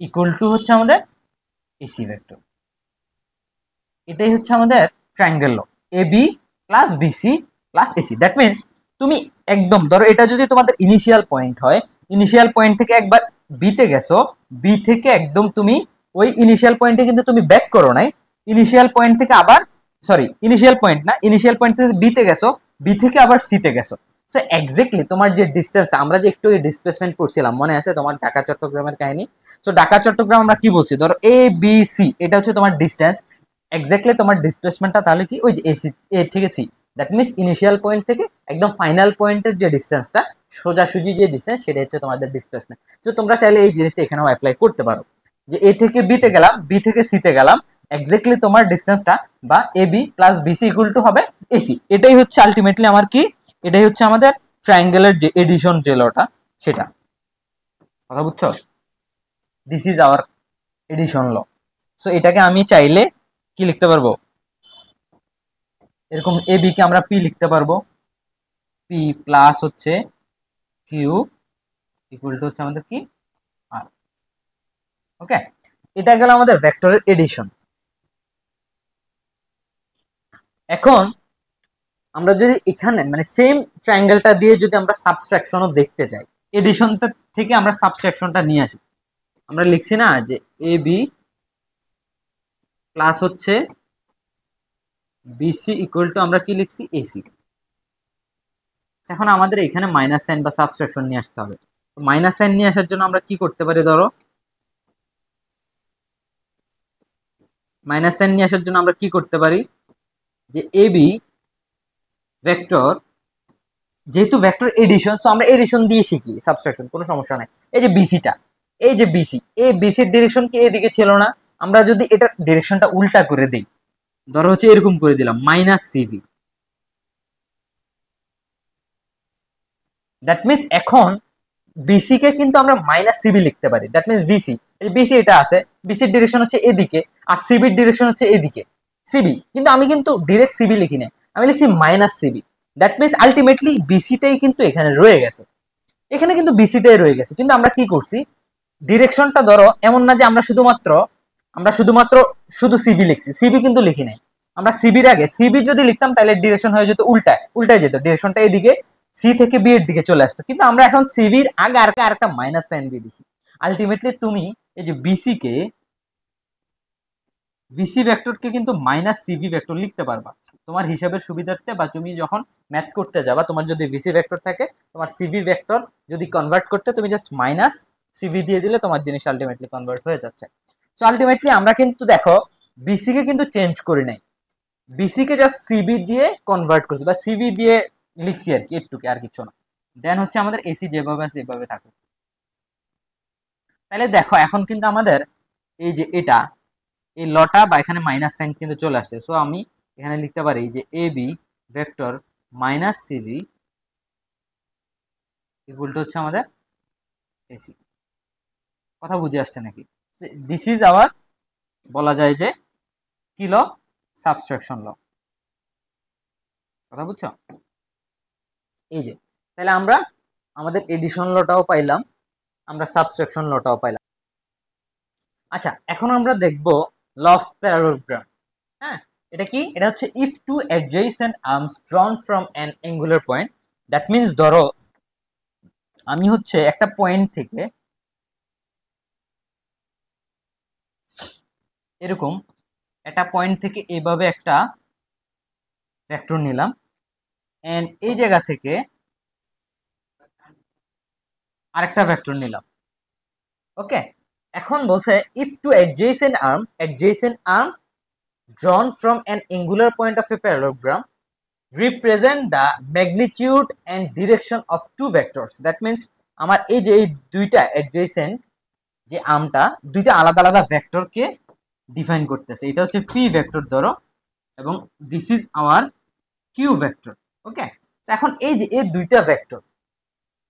ইকুয়াল টু হচ্ছে আমাদের এসি ভেক্টর। এটাই হচ্ছে আমাদের triangle law, A B plus BC plus AC. That means তুমি একদম ধরো এটা যদি তোমাদের ইনিশিয়াল পয়েন্ট হয়, ইনিশিয়াল পয়েন্ট থেকে একবার বিতে গেছো, বি থেকে একদম তুমি ওই ইনিশিয়াল পয়েন্টে কিন্তু তুমি ব্যাক করো নাই, ইনিশিয়াল পয়েন্ট থেকে আবার, সরি ইনিশিয়াল পয়েন্ট না, ইনিশিয়াল পয়েন্ট থেকে বিতে গেছো, বি থেকে আবার সিতে গেছো। সো এক্স্যাক্টলি তোমার যে ডিসটেন্সটা, আমরা যে একটু ডিসপ্লেসমেন্ট করছিলাম মনে আছে তোমার ঢাকা চট্টগ্রামের কাহিনী, সো ঢাকা চট্টগ্রাম আমরা কি বলছি, ধরো এ বি সি এটা হচ্ছে তোমার ডিসটেন্স, এক্স্যাক্টলি তোমার ডিসপ্লেসমেন্টটা তাহলে কি ওই যে এসি এ থেকে C, that means initial point থেকে একদম ফাইনাল পয়েন্টের যে ডিসটেন্সটা, সোজাসুজি যে ডিসটেন্স সেটা হচ্ছে তোমাদের ডিসপ্লেসমেন্ট। তো তোমরা চাইলে এই জিনিসটা এখানেও অ্যাপ্লাই করতে পারো, যে এ থেকে বিতে গেলাম, বি থেকে সিতে গেলাম, এক্স্যাক্টলি তোমার ডিসটেন্সটা বা A B plus BC equal to হবে এসি। এটাই হচ্ছে আলটিমেটলি আমার কি, এটাই হচ্ছে আমাদের ট্রায়াঙ্গেলের যে এডিশন যে লটা সেটা। কথা বুঝছো, this is our addition law. So এটাকে আমি চাইলে কি লিখতে পারবো, এরকম এ বি কে আমরা পি লিখতে পারবো, পি প্লাস হচ্ছে কিউ ইকুয়াল টু হচ্ছে আমাদের কি আর। ওকে, এটা গেল আমাদের ভেক্টরের এডিশন। এখন আমরা যদি এখানে মানে সেম ট্রায়াঙ্গেলটা দিয়ে যদি আমরা সাবট্রাকশনও দেখতে যাই, এডিশনটা থেকে আমরা সাবট্রাকশনটা নিয়ে আসি, আমরা লিখছি না যে এ বি প্লাস হচ্ছে বিসি ইকুয়াল টু আমরা কি লিখছি এসি। এখন আমাদের এখানে মাইনাস সাইন বা সাবট্রাকশন নিয়ে আসতে হবে। মাইনাস সাইন নিয়ে আসার জন্য আমরা কি করতে পারি, ধরো মাইনাস সাইন নিয়ে আসার জন্য আমরা কি করতে পারি, যে এ বি ভেক্টর, যেহেতু ভেক্টর এডিশন, সো আমরা এডিশন দিয়ে শিখি, সাবট্রাকশন কোনো সমস্যা নাই। এই যে বিসিটা, এই যে বিসি, এই বিসির ডিরেকশন কি এদিকে ছিল না, আমরা যদি এটা ডিরেকশনটা উল্টা করে দেই, ধরো হচ্ছে এরকম করে দিলাম মাইনাস সিবি, দ্যাট মিনস এখন বিসি কে কিন্তু আমরা মাইনাস সিবি লিখতে পারি। দ্যাট মিনস বিসি, এই বিসি এটা আছে, বিসির ডিরেকশন হচ্ছে এদিকে আর সিবির ডিরেকশন হচ্ছে এদিকে সিবি, কিন্তু আমি কিন্তু ডিরেক্ট সিবি লিখি না, আমি লিখছি minus CB. That means ultimately বিসিটাই কিন্তু এখানে রয়ে গেছে, এখানে কিন্তু বিসিটাই রয়ে গেছে, কিন্তু আমরা কি করছি, ডিরেকশনটা ধরো এমন না যে আমরা শুধুমাত্র শুধু সিবি লিখছি, সিবি কিন্তু লিখি নাই। আমরা সিবির আগে সিবি যদি লিখতাম তাহলে ডিরেকশন হয়ে যেত উল্টায় যেত, ডিরেকশনটা এদিকে সি থেকে বি এর দিকে চলে আসতো, কিন্তু আমরা এখন সিবির আগে আরেকটা মাইনাস সাইন দিয়ে দিছি। আলটিমেটলি তুমি এই যে বিসি ভেক্টরকে কিন্তু মাইনাস সিবি ভেক্টর লিখতে পারবা। তোমার হিসাবের সুবিধার্থে বা তুমি যখন ম্যাথ করতে যাবা, তোমার যদি ভিসি ভেক্টর থাকে, তোমার সিভি ভেক্টর যদি কনভার্ট করতে, তুমি জাস্ট মাইনাস সিভি দিয়ে দিলে তোমার জিনিস আলটিমেটলি কনভার্ট হয়ে যাচ্ছে। সো আলটিমেটলি আমরা কিন্তু দেখো বিসি কে কিন্তু চেঞ্জ করি নাই, বিসি কে জাস্ট সিবি দিয়ে কনভার্ট করছি বা সিবি দিয়ে লিখছি আর কি, একটুকে, আর কিছু না। দেন হচ্ছে আমাদের এসি যেভাবে আছে সেভাবে থাকে। তাহলে দেখো এখন কিন্তু আমাদের এই যে এটা, এই লটা বা এখানে মাইনাস সাইন কিন্তু চলে আসছে। সো আমি এখানে লিখতে পারি যে A B vector minus CB equal to হচ্ছে আমাদের এসি। কথা বুঝে আসছে নাকি? দিস ইজ আওয়ার, বলা যায় যে কি ল, সাবট্রাকশন ল। কথা বুঝছো? এই যে তাহলে আমরা আমাদের এডিশন লটাও পাইলাম, আমরা সাবট্রাকশন লটাও পাইলাম। আচ্ছা, এখন আমরা দেখব ল অফ প্যারালোগ্রাম। হ্যাঁ, এটা কি? এটা হচ্ছে if two adjacent arms drawn from an angular point, that means ধরো আমি হচ্ছে একটা পয়েন্ট থেকে এরকম একটা পয়েন্ট থেকে এইভাবে একটা ভেক্টর নিলাম, এন্ড এই জায়গা থেকে আরেকটা ভেক্টর নিলাম। ওকে, এখন বলছে if two adjacent arm drawn from an angular point of a parallelogram represent the magnitude and direction of two vectors. That means আমার এই যে এই দুইটা adjacent যে আর্মটা, দুইটা আলাদা আলাদা ভেক্টরকে ডিফাইন করতেছে। এটা হচ্ছে পি ভেক্টর ধরো, এবং this is our Q vector. Okay, এখন এই যে এই দুইটা ভেক্টর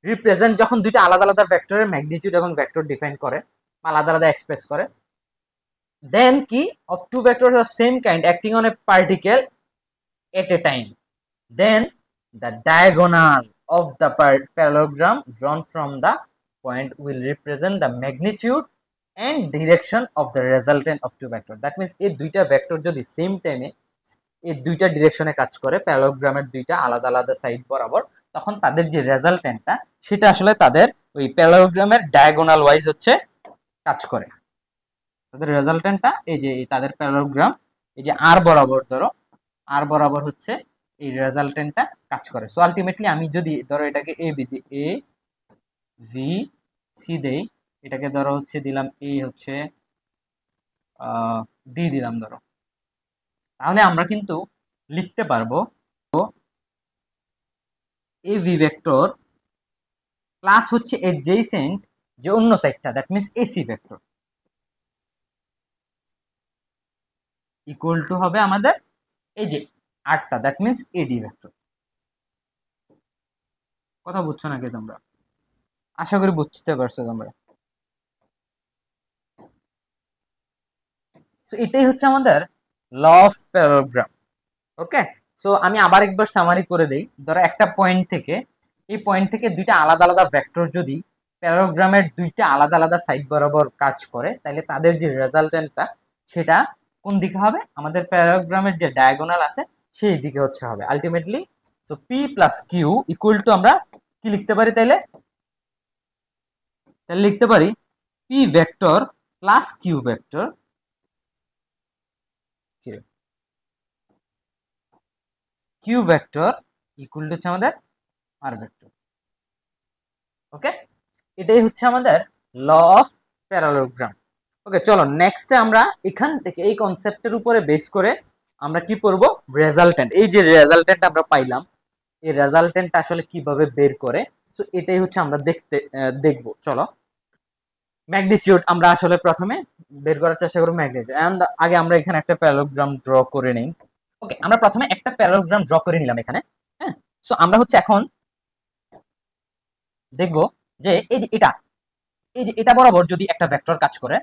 রিপ্রেজেন্ট, যখন দুইটা আলাদা আলাদা ভেক্টরের ম্যাগনিটিউড এবং ভেক্টর ডিফাইন করে বা আলাদা আলাদা এক্সপ্রেস করে, then কি of two vectors of same kind acting on a particle at a time, then the diagonal of the parallelogram drawn from the point will represent the magnitude and direction of the resultant of two vectors. That means এই দুইটা vector যদি same টাইমে এই দুইটা ডিরেকশনে কাজ করে, প্যারালোগ্রামের দুইটা আলাদা আলাদা সাইড বরাবর, তখন তাদের যে রেজাল্টেন্টটা সেটা আসলে তাদের ওই প্যারালোগ্রামের ডায়াগোনাল ওয়াইজ হচ্ছে কাজ করে। তাদের রেজাল্টেন্টটা এই যে তাদের প্যারালোগ্রাম এই যে আর বরাবর, ধরো আর বরাবর হচ্ছে এই রেজাল্টেন্টটা কাজ করে। সো আলটিমেটলি আমি যদি ধরো এটাকে A B A V C দেই, এটাকে ধরো হচ্ছে দিলাম এ হচ্ছে ডি দিলাম ধরো, তাহলে আমরা কিন্তু লিখতে পারবো এ ভি ভেক্টর প্লাস হচ্ছে এডজেসেন্ট যে অন্য সাইডটা, that means AC vector, equal to হবে আমাদের এই যে আরটা, দ্যাট মিন্স এডি ভেক্টর। কথা বুঝছো নাকি তোমরা? আশা করি বুঝতে পারছো তোমরা। তো এটাই হচ্ছে আমাদের law of parallelogram. Okay, so আমি আবার একবার সামারি করে দেই। ধরো একটা পয়েন্ট থেকে, এই পয়েন্ট থেকে দুইটা আলাদা আলাদা ভেক্টর যদি প্যারালোগ্রামের দুইটা আলাদা আলাদা সাইড বরাবর কাজ করে, তাহলে তাদের যে রেজাল্টেন্টটা সেটা কোন দিকে হবে? আমাদের প্যারালোগ্রামের যে ডায়াগোনাল আছে সেই দিকে হচ্ছে হবে ultimately. So P plus Q equal to আমরা কি লিখতে পারি? তাহলে লিখতে পারি P vector plus Q vector, Q vector equal to হচ্ছে আমাদের আর ভেক্টর। ওকে, এটাই হচ্ছে আমাদের ল অফ প্যারালোগ্রাম। ওকে, চলো নেক্সটে আমরা এখান থেকে এই কনসেপ্টের উপরে বেস করে আমরা কি করব? রেজাল্টেন্ট, এই যে রেজাল্টেন্ট আমরা পাইলাম, এই রেজাল্টেন্ট আসলে কিভাবে বের করে, সো এটাই হচ্ছে আমরা দেখব। চলো, ম্যাগনিটিউড আমরা আসলে প্রথমে বের করার চেষ্টা করব ম্যাগনিটিউড। এন্ড আগে আমরা এখানে একটা প্যারালোগ্রাম ড্র করে নেই। ওকে, আমরা প্রথমে একটা প্যারালোগ্রাম ড্র করে নিলাম এখানে। হ্যাঁ, সো আমরা হচ্ছে এখন দেখব যে এই যে এটা, এই যে এটা বরাবর যদি একটা ভেক্টর কাজ করে,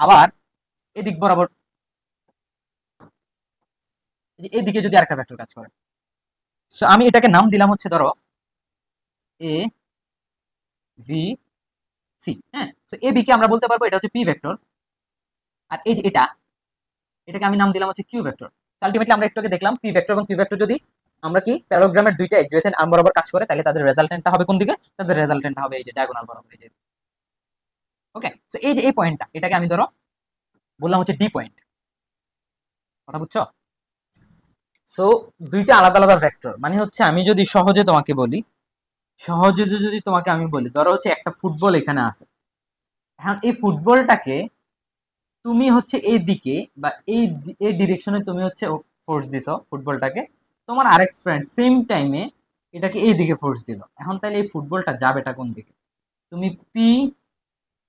আবার এদিক বরাবর এদিকে যদি আরেকটা ভেক্টর কাজ করে, সো আমি এটাকে নাম দিলাম হচ্ছে ধরো এ ভি সি। হ্যাঁ, সো এ বি কে আমরা বলতে পারবো এটা হচ্ছে পি ভেক্টর, আর এই যে এটাকে আমি নাম দিলাম হচ্ছে কিউ ভেক্টর। আলটিমেটলি আমরা একটু আগে দেখলাম পি ভেক্টর এবং কিউ ভেক্টর যদি আমরা কি প্যারালোগ্রামের দুইটা অ্যাডজেসেন্ট আর্ম বরাবর কাজ করে, তাহলে তাদের রেজাল্টেন্টটা হবে কোন দিকে? তাদের রেজাল্টেন্টটা হবে এই যে ডায়াগোনাল বরাবর, এই যে। ওকে, সো এই যে এই পয়েন্টটা, এটাকে আমি ধরো বললাম হচ্ছে ডি পয়েন্ট। কথা বুঝছো? সো দুইটা আলাদা আলাদা ভেক্টর, মানে হচ্ছে আমি যদি সহজে তোমাকে বলি, সহজে যদি তোমাকে আমি বলি, ধরো হচ্ছে একটা ফুটবল এখানে আছে। এখন এই ফুটবলটাকে তুমি হচ্ছে এই দিকে বা এই ডিরেকশনে তুমি হচ্ছে ফোর্স দিছো ফুটবলটাকে, তোমার আরেক ফ্রেন্ড সেম টাইমে এটাকে এই দিকে ফোর্স দিল। এখন তাহলে এই ফুটবলটা যাবেটা কোন দিকে? তুমি পি,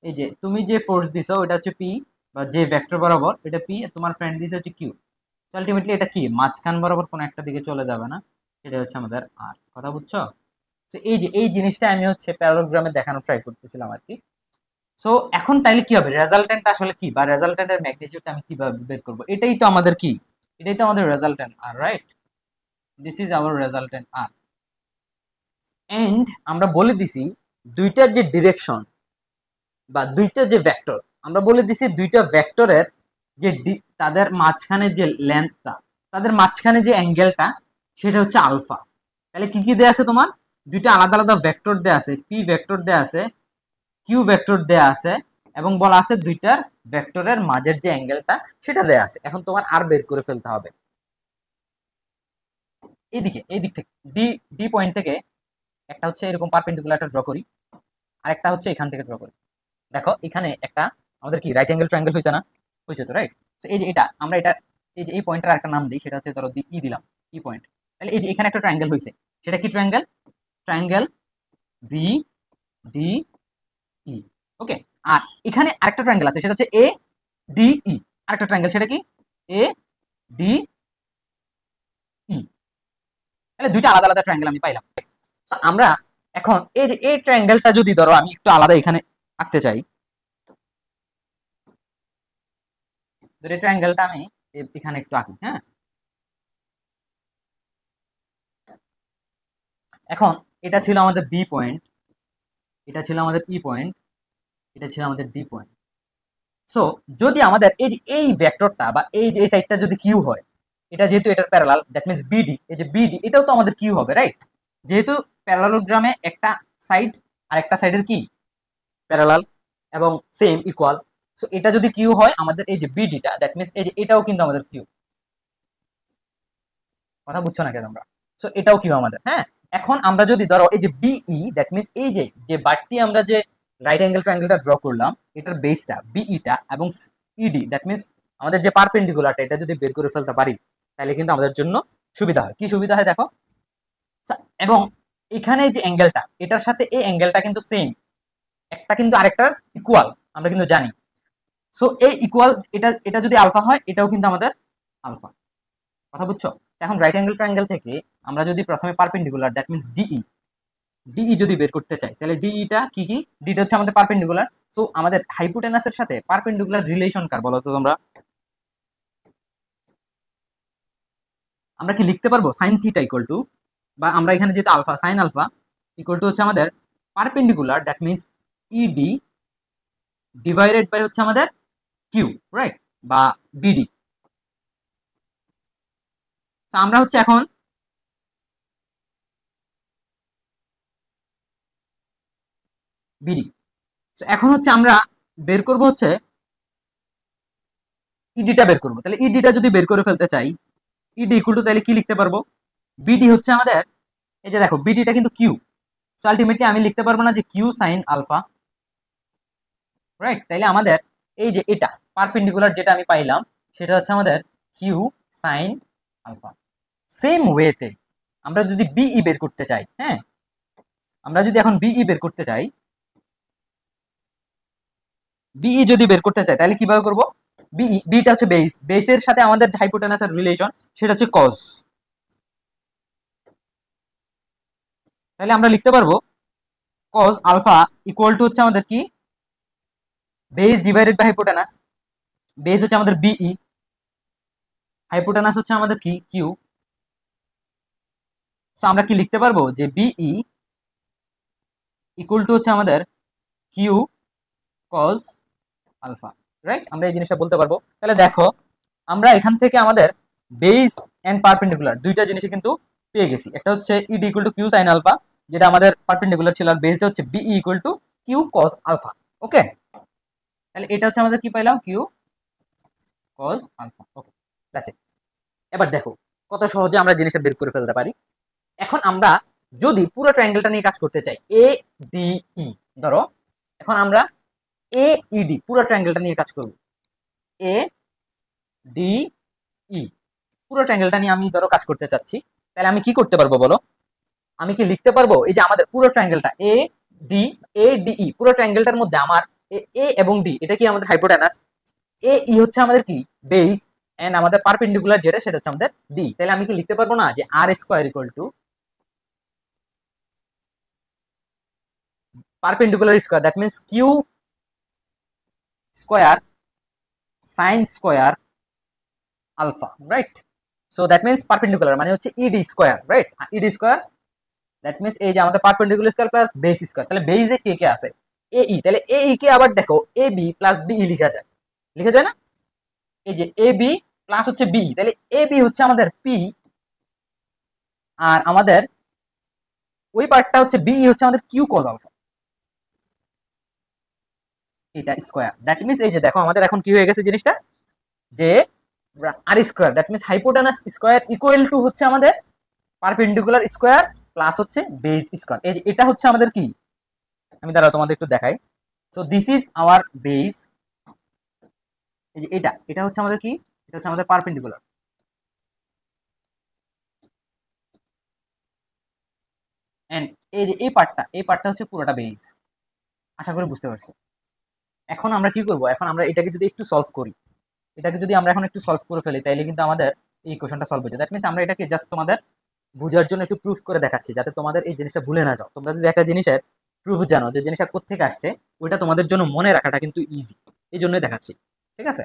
এই যে তুমি যে ফোর্স দিছো ওটা হচ্ছে পি, বা যে ভেক্টর বরাবর এটা পি, তোমার ফ্রেন্ড দিছে হচ্ছে কিউ। আলটিমেটলি এটা কি মাঝখান বরাবর কোনো একটা দিকে চলে যাবে না, এটা হচ্ছে আমাদের আর। কথা বুঝছো? তো এই যে এই জিনিসটা আমি হচ্ছে প্যারালোগ্রামে দেখানোর ট্রাই করতেছিলাম আর কি। সো এখন তাইলে কি হবে, রেজাল্টেন্ট আসলে কি, বা রেজাল্টেন্টের ম্যাগনিটিউডটা আমি কিভাবে বের করব? এটাই তো আমাদের কি, এটাই তো আমাদের resultant R, right? This is our resultant R. And আমরা বলে দিছি দুইটার যে ডিরেকশন বা দুইটা যে ভেক্টর, আমরা বলে দিছি দুইটা ভেক্টরের যে তাদের মাঝখানে যে লেন্থটা, তাদের মাঝখানে যে অ্যাঙ্গেলটা, সেটা হচ্ছে আলফা। তাহলে কি কি দেয়া আছে তোমার? দুইটা আলাদা আলাদা ভেক্টর দেয়া আছে, পি ভেক্টর দেয়া আছে, কিউ ভেক্টর দেয়া আছে, এবং বলা আছে দুইটার ভেক্টরের মাঝের যে অ্যাঙ্গেলটা সেটা দেয়া আছে। এখন তোমার আর বের করে ফেলতে হবে এইদিকে, এই দিক থেকে ডি, ডি পয়েন্ট থেকে একটা হচ্ছে এরকম পারপেন্ডিকুলারটা ড্র করি, আর একটা হচ্ছে এখান থেকে ড্র করি। দেখো এখানে একটা আমাদের কি রাইট অ্যাঙ্গেল ট্রায়াঙ্গেল হয়েছে না? হয়েছে তো, রাইট? তো এই যে এটা আমরা এটা, এই যে এই পয়েন্টটার একটা নাম দিই, সেটা হচ্ছে ধরো ই দিলাম, ই পয়েন্ট। তাহলে এই যে এখানে একটা ট্রায়াঙ্গেল হয়েছে, সেটা কি triangle? Triangle B D E. Okay. আর এখানে আরেকটা ট্রায়াঙ্গেল আছে, সেটা হচ্ছে এ ডি ই। আরেকটা ট্রায়াঙ্গেল, সেটা কি? A D E. তাহলে দুইটা আলাদা আলাদা ট্রায়াঙ্গেল আমি পাইলাম। তো আমরা এখন এই যে এই ট্রায়াঙ্গেলটা যদি ধরো আমি একটু আলাদা এখানে আঁকতে চাই, ধরে ট্রায়াঙ্গেলটা আমি এখানে একটু আঁকি, হ্যাঁ। এখন এটা ছিল আমাদের বি পয়েন্ট, এটা ছিল আমাদের ই পয়েন্ট, এটা ছিল আমাদের ডি পয়েন্ট। সো যদি আমাদের এই যে এই ভেক্টরটা বা এই যে এই সাইডটা যদি কিউ হয়, এটা যেহেতু এটার প্যারালাল, দ্যাট মিন্স বিডি, এই যে বিডি এটাও তো আমাদের কিউ হবে, রাইট? যেহেতু প্যারালালোগ্রামে একটা সাইড আর একটা সাইডের কি প্যারালাল এবং সেম ইকুয়াল, সো এটা যদি কিউ হয় আমাদের এই যে বিডিটা, দ্যাট মিন্স এই যে এটাও কিন্তু আমাদের কিউ। কথা বুঝছো না কেন তোমরা? সো এটাও কিউ আমাদের, হ্যাঁ। এখন আমরা যদি ধরো এই যে বিই, দ্যাট মিন্স এই যে যে বাড়তি আমরা যে রাইট অ্যাঙ্গেল ট্রায়াঙ্গেলটা ড্র করলাম, এটার বেসটা বিইটা এবং ইডি, দ্যাট মিন্স আমাদের যে পারপেন্ডিকুলারটা, এটা যদি বের করে ফেলতে পারি তাহলে কিন্তু আমাদের জন্য সুবিধা হয়। কি সুবিধা হয় দেখো, এবং এখানে যে অ্যাঙ্গেলটা, এটার সাথে এই অ্যাঙ্গেলটা কিন্তু সেম, একটা কিন্তু আরেকটার ইকুয়াল, আমরা কিন্তু জানি। সো এই ইকুয়াল, এটা এটা যদি আলফা হয়, এটাও কিন্তু আমাদের আলফা। কথা বুঝছো? এখন রাইট অ্যাঙ্গেল ট্রায়াঙ্গেল থেকে আমরা যদি প্রথমে perpendicular, that means DE, DE যদি বের করতে চাই, তাহলে ডিইটা কি কি? ডিটা হচ্ছে আমাদের পারপেন্ডিকুলার। সো আমাদের হাইপোটেনাসের সাথে পারপেন্ডিকুলার রিলেশন কার বলো তো তোমরা? আমরা কি লিখতে পারবো সাইন থিটা ইকুয়াল টু, বা আমরা এখানে যেহেতু alpha, sine alpha equal to হচ্ছে আমাদের perpendicular, that means ED divided by হচ্ছে আমাদের কিউ, রাইট? বা বিডি। আমরা হচ্ছে এখন বিডি, এখন হচ্ছে আমরা বের করব হচ্ছে ইডিটা বের করবো। তাহলে ইডিটা যদি বের করে ফেলতে চাই, ইডি ইকুয়াল টু তাহলে কি লিখতে পারবো? বিডি হচ্ছে আমাদের, এই যে দেখো বিডিটা কিন্তু কিউ, সো আলটিমেটলি আমি লিখতে পারবো না যে কিউ সাইন আলফা, রাইট? তাইলে আমাদের এই যে এটা পারপেন্ডিকুলার যেটা আমি পাইলাম, সেটা হচ্ছে আমাদের কিউ সাইন আলফা। সেম ওয়েতে আমরা যদি বিই বের করতে চাই, হ্যাঁ, আমরা যদি এখন বিই বের করতে চাই, বিই যদি বের করতে চাই তাহলে কিভাবে করব? বিই, বিটা হচ্ছে বেস, বেসের সাথে আমাদের হাইপোটেনাসের রিলেশন সেটা হচ্ছে কজ। তাহলে আমরা লিখতে পারবো কজ আলফা ইকুয়াল টু হচ্ছে আমাদের কি, base divided by hypotenuse. Base হচ্ছে আমাদের বিই, হাইপোটেনাস হচ্ছে আমাদের কি কিউ। সো আমরা কি লিখতে পারবো যে বিই ইকুয়াল টু হচ্ছে আমাদের কিউ কজ আলফা, রাইট? আমরা এই জিনিসটা বলতে পারবো। তাহলে দেখো আমরা এখান থেকে আমাদের বেস এন্ড পারপেন্ডিকুলার দুইটা জিনিস কিন্তু পেয়ে গেছি। একটা হচ্ছে ED equal to Q sine alpha, যেটা আমাদের পারপেন্ডিকুলার ছিল, আর বেসটা হচ্ছে BE equal to Q cos alpha. Okay, তাহলে এটা হচ্ছে আমাদের কি পাইলাম, Q cos alpha. Okay, that's it. এবার দেখো কত সহজে আমরা জিনিসটা বের করে ফেলতে পারি। এখন আমরা যদি পুরো ট্রায়াঙ্গেলটা নিয়ে কাজ করতে চাই, এ ডি ই, ধরো এখন আমরা এ ই ডি পুরো ট্রায়াঙ্গেলটা নিয়ে কাজ করব। এ ডি ই পুরো ট্রায়াঙ্গেলটা নিয়ে আমি ধরো কাজ করতে চাচ্ছি, তাহলে আমি কি করতে পারবো বলো? আমি কি লিখতে পারবো এই যে আমাদের পুরো ট্রায়াঙ্গেলটা ডি এ ডি ই, পুরো ট্রায়াঙ্গেলটার মধ্যে আমার এ এবং ডি এটা কি আমাদের হাইপোটেনাস, এ ই হচ্ছে আমাদের কি বেস, এন্ড আমাদের পারপেন্ডিকুলার যেটা সেটা হচ্ছে আমাদের ডি। তাহলে আমি কি লিখতে পারবো না যে R square equal to perpendicular square, that means Q square sine square alpha, right? So that means perpendicular মানে হচ্ছে ED square, right? ED square that means এই যে আমাদের perpendicular square plus base square, তাহলে বেসে কে কে আছে? এ ই, তাহলে এ ই কে আবার দেখো এ বি প্লাস বি লিখা যায়, লিখা যায় না? এই যে এ বি প্লাস হচ্ছে বি, তাহলে এ বি হচ্ছে আমাদের পি, আর আমাদের ওই পার্টটা হচ্ছে বি হচ্ছে আমাদের কিউ কজ আলফা, এটা স্কয়ার। দ্যাট মিন্স এই যে দেখো আমাদের এখন কি হয়ে গেছে জিনিসটা, যে R square that means hypotenuse square equal to হচ্ছে আমাদের পারপেন্ডিকুলার স্কয়ার প্লাস হচ্ছে বেস স্কয়ার। এই যে এটা হচ্ছে আমাদের কি, আমি দাঁড়াও তোমাদের একটু দেখাই। So this is hour base, এই যে এটা হচ্ছে আমাদের কি, এটা হচ্ছে আমাদের পারপেন্ডিকুলার, এন্ড এই যে এই পার্টটা হচ্ছে পুরোটা বেস। আশা করি বুঝতে পারছো। এখন আমরা কি করব, এখন আমরা এটাকে যদি একটু সলভ করি, এটাকে যদি আমরা এখন একটু সলভ করে ফেলি, তাইলে কিন্তু আমাদের এই কোশ্চেনটা সলভ হয়ে যায়। দ্যাট মিন্স আমরা এটাকে জাস্ট তোমাদের বোঝার জন্য একটু প্রুফ করে দেখাচ্ছি, যাতে তোমাদের এই জিনিসটা ভুলে না যাও। তোমরা যদি একটা জিনিসের প্রুফ জানো যে জিনিসটা কোত্থেকে আসছে, ওইটা তোমাদের জন্য মনে রাখাটা কিন্তু ইজি, এই জন্যই দেখাচ্ছি, ঠিক আছে?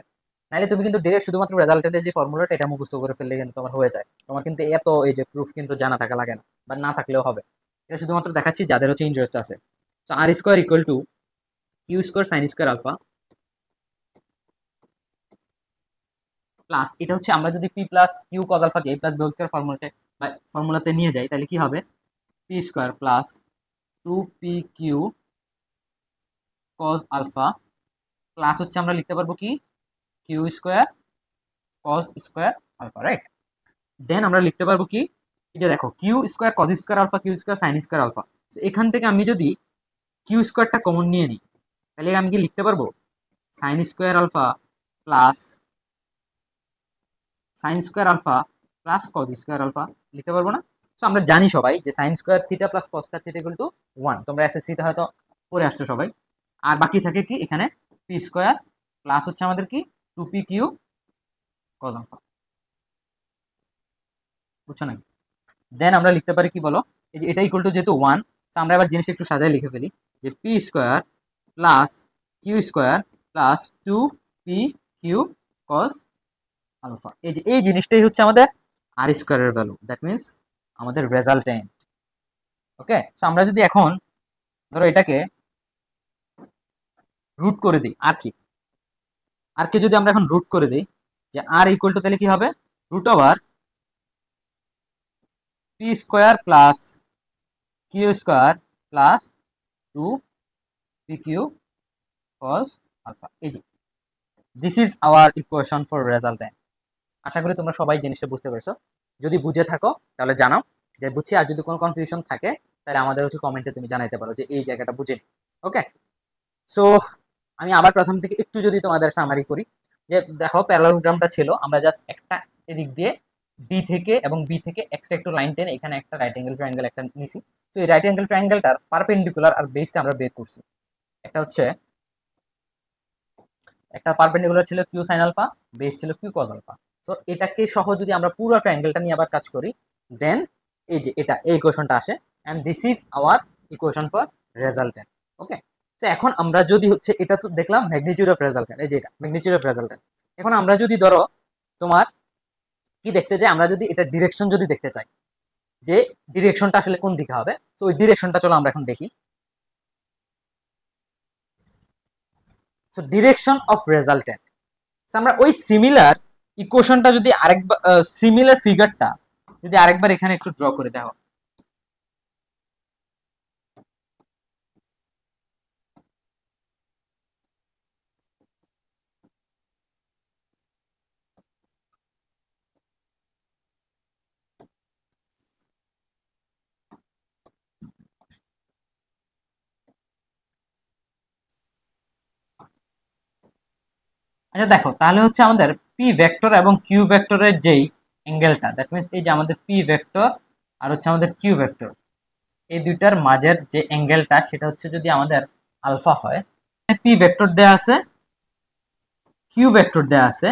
নাহলে তুমি কিন্তু ডিরেক্ট শুধুমাত্র রেজাল্টের যে ফর্মুলাটা এটা মুখস্থ করে ফেললে কিন্তু তোমার হয়ে যায়, তোমার কিন্তু এত এই যে প্রুফ কিন্তু জানা থাকা লাগে না, বা না থাকলেও হবে। এটা শুধুমাত্র দেখাচ্ছি যাদের হচ্ছে ইন্টারেস্ট আছে। তো R square equal to Q square sine square alpha plus, এটা হচ্ছে আমরা যদি পি প্লাস কিউ কজ আলফাকে A plus B whole square ফর্মুলাতে নিয়ে যাই, তাহলে কি হবে? P square plus 2pq cos alpha plus হচ্ছে আমরা লিখতে পারবো কি Q square cos square alpha, right? Then আমরা লিখতে পারবো কি, এই যে দেখো Q square cos square alpha Q square sine square alpha, এখান থেকে আমি যদি কিউ স্কোয়ারটা কমন নিয়ে নিই, তাহলে আমি কি লিখতে পারবো sine square alpha plus sine square alpha plus cos square alpha, লিখতে পারবো না? তো আমরা জানি সবাই যে sine square theta plus cos square theta equal to 1, তোমরা এসএসসিতে হয়তো পড়ে আসছো সবাই। আর বাকি থাকে কি এখানে পি স্কোয়ার প্লাস হচ্ছে আমাদের কি 2pq cos আলফা, বুঝছো নাকি? দেন আমরা লিখতে পারি কি বলো, এই যে এটা ইকুয়াল টু যেহেতু 1, তো আমরা এবার জিনিসটা একটু সাজায় লিখে ফেলি, যে P square plus Q square plus 2pq cos alpha, এই যে এই জিনিসটাই হচ্ছে আমাদের আর স্কোয়ারের ভ্যালু, দ্যাট মিন্স আমাদের রেজাল্টেন্ট। ওকে, তো আমরা যদি এখন ধরো এটাকে রুট করে দিই, আর কে যদি আমরা এখন রুট করে দিই, যে আর ইকুয়াল টু তাহলে কি হবে root over P square plus Q square plus 2pq cos alpha. এই যে this is our equation for resultant. আশা করি তোমরা সবাই জিনিসটা বুঝতে পারছো। যদি বুঝে থাকো তাহলে জানাও যে বুঝছি, আর যদি কোনো কনফিউশন থাকে তাহলে আমাদের হচ্ছে কমেন্টে তুমি জানাইতে পারো যে এই জায়গাটা বুঝে। ওকে, সো আমি আবার প্রথম থেকে একটু যদি তোমাদের সামারি করি, যে দেখো প্যারালোগ্রামটা ছিল, আমরা জাস্ট একটা এদিক দিয়ে ডি থেকে এবং বি থেকে এক্সট্রা একটু লাইন টেনে এখানে একটা রাইট অ্যাঙ্গেল ট্রায়াঙ্গেল একটা নিছি। তো এই রাইট অ্যাঙ্গেল ট্রায়াঙ্গেলটার পারপেন্ডিকুলার আর বেসটা আমরা বের করছি। একটা হচ্ছে একটা পারপেন্ডিকুলার ছিল কিউ সাইন আলফা, বেস ছিল কিউ কজ আলফা। তো এটাকে সহ যদি আমরা পুরো ট্রায়াঙ্গেলটা নিয়ে আবার কাজ করি, দেন এই যে এটা এই ইকুয়েশনটা আসে, and this is our equation for resultant. Okay, তো এখন আমরা যদি হচ্ছে এটা তো দেখলাম ম্যাগনিটিউড অফ রেজাল্টেন্ট, এই যে এটা ম্যাগনিটিউড অফ রেজাল্টেন্ট। এখন আমরা যদি ধরো তোমার কি দেখতে চাই, আমরা যদি এটা ডিরেকশন যদি দেখতে চাই, যে ডিরেকশনটা আসলে কোন দিকে হবে, তো ওই ডিরেকশনটা চলো আমরা এখন দেখি। সো ডিরেকশন অফ রেজাল্টেন্ট, আমরা ওই সিমিলার ইকুয়েশনটা যদি আরেকবার, সিমিলার ফিগারটা যদি আরেকবার এখানে একটু ড্র করে দেখো, আচ্ছা দেখো, তাহলে হচ্ছে আমাদের পি ভেক্টর এবং কিউ ভেক্টরের যেই অ্যাঙ্গেলটা, দ্যাট মিন্স এই যে আমাদের পি ভেক্টর আর হচ্ছে আমাদের কিউ ভেক্টর, এই দুইটার মাঝের যে অ্যাঙ্গেলটা সেটা হচ্ছে যদি আমাদের আলফা হয়, পি ভেক্টর দেয়া আছে, কিউ ভেক্টর দেয়া আছে,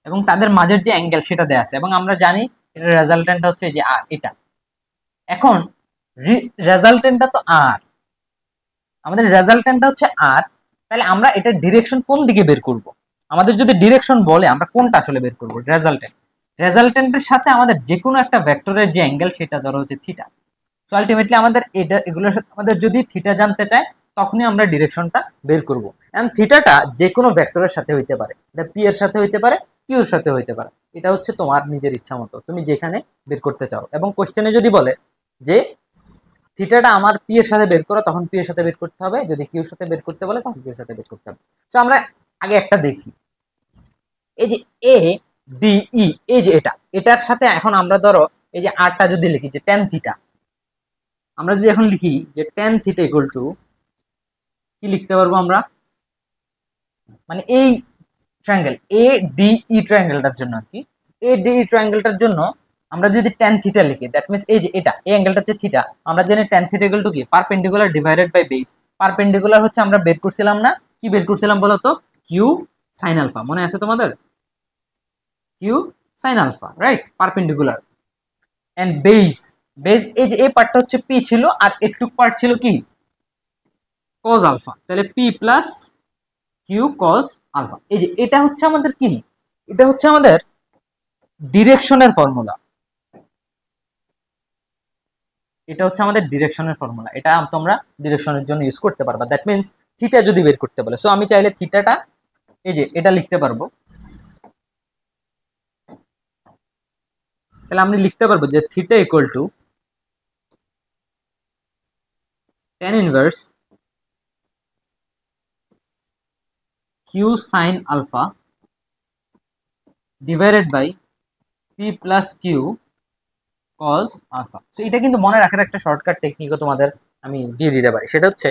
এবং তাদের মাঝের যে অ্যাঙ্গেল সেটা দেয়া আছে, এবং আমরা জানি এটার রেজাল্টেন্টটা হচ্ছে এই যে এটা। এখন রেজাল্টেন্টটা তো আর, আমাদের রেজাল্টেন্টটা হচ্ছে আর, তাহলে আমরা এটার ডিরেকশন কোন দিকে বের করব? আমাদের যদি ডিরেকশন বলে আমরা কোনটা আসলে বের করব? রেজাল্টেন্ট। রেজাল্টেন্টের সাথে আমাদের যে কোনো একটা ভেক্টরের যে অ্যাঙ্গেল সেটা ধরো হচ্ছে থিটা। সো আলটিমেটলি আমাদের এটা এগুলোর সাথে আমাদের যদি থিটা জানতে চায় তখনই আমরা ডিরেকশনটা বের করব। এন্ড থিটাটা যে কোনো ভেক্টরের সাথে হইতে পারে, এটা পি এর সাথে হইতে পারে, কিউ এর সাথে হইতে পারে, এটা হচ্ছে তোমার নিজের ইচ্ছা মতো তুমি যেখানে বের করতে চাও। এবং কোশ্চেনে যদি বলে যে থিটাটা আমার পি এর সাথে বের করো, তখন পি এর সাথে বের করতে হবে, যদি কিউ এর সাথে বের করতে বলে তখন কিউ এর সাথে বের করতে হবে। তো আমরা আগে একটা দেখি, এই যে এ ডি ই, এই যে এটার সাথে এখন আমরা ধরো এই যে আরটা যদি লিখি যে টেন থিটা, আমরা যদি এখন লিখি যে টেন থিটা ইকুয়াল টু কি লিখতে পারবো আমরা, মানে এই ট্রায়াঙ্গেল এ ডি ই ট্রায়াঙ্গেলটার জন্য আর কি, এ ডি ই ট্রায়াঙ্গেলটার জন্য আমরা যদি টেন থিটা লিখি, দ্যাট মিন্স এই যে এটা এই অ্যাঙ্গেলটা হচ্ছে থিটা, আমরা জানি টেন থিটা ইকুয়াল টু কি perpendicular divided by base. Perpendicular হচ্ছে আমরা বের করছিলাম না, কি বের করছিলাম বলো তো, কিউ সাইন আলফা, মনে আছে তোমাদের? Q sine alpha, right, perpendicular. And base, base এই যে এই পার্টটা হচ্ছে পি ছিল, আর এটুক পার্ট ছিল কি কজ আলফা, তাহলে P plus Q cos alpha. এই যে এটা হচ্ছে আমাদের কি, এটা হচ্ছে আমাদের ডিরেকশনের ফর্মুলা, এটা হচ্ছে আমাদের ডিরেকশনের ফর্মুলা, এটা তোমরা ডিরেকশনের জন্য ইউজ করতে পারবা। দ্যাট মিন্স থিটা যদি বের করতে বলে, সো আমি চাইলে থিটাটা এই যে এটা লিখতে পারবো, তাহলে আমি লিখতে পারবো যে theta equal to tan inverse Q sine alpha divided by P plus Q cos alpha. তো এটা কিন্তু মনে রাখার একটা শর্টকাট টেকনিকও তোমাদের আমি দিয়ে দিতে পারি, সেটা হচ্ছে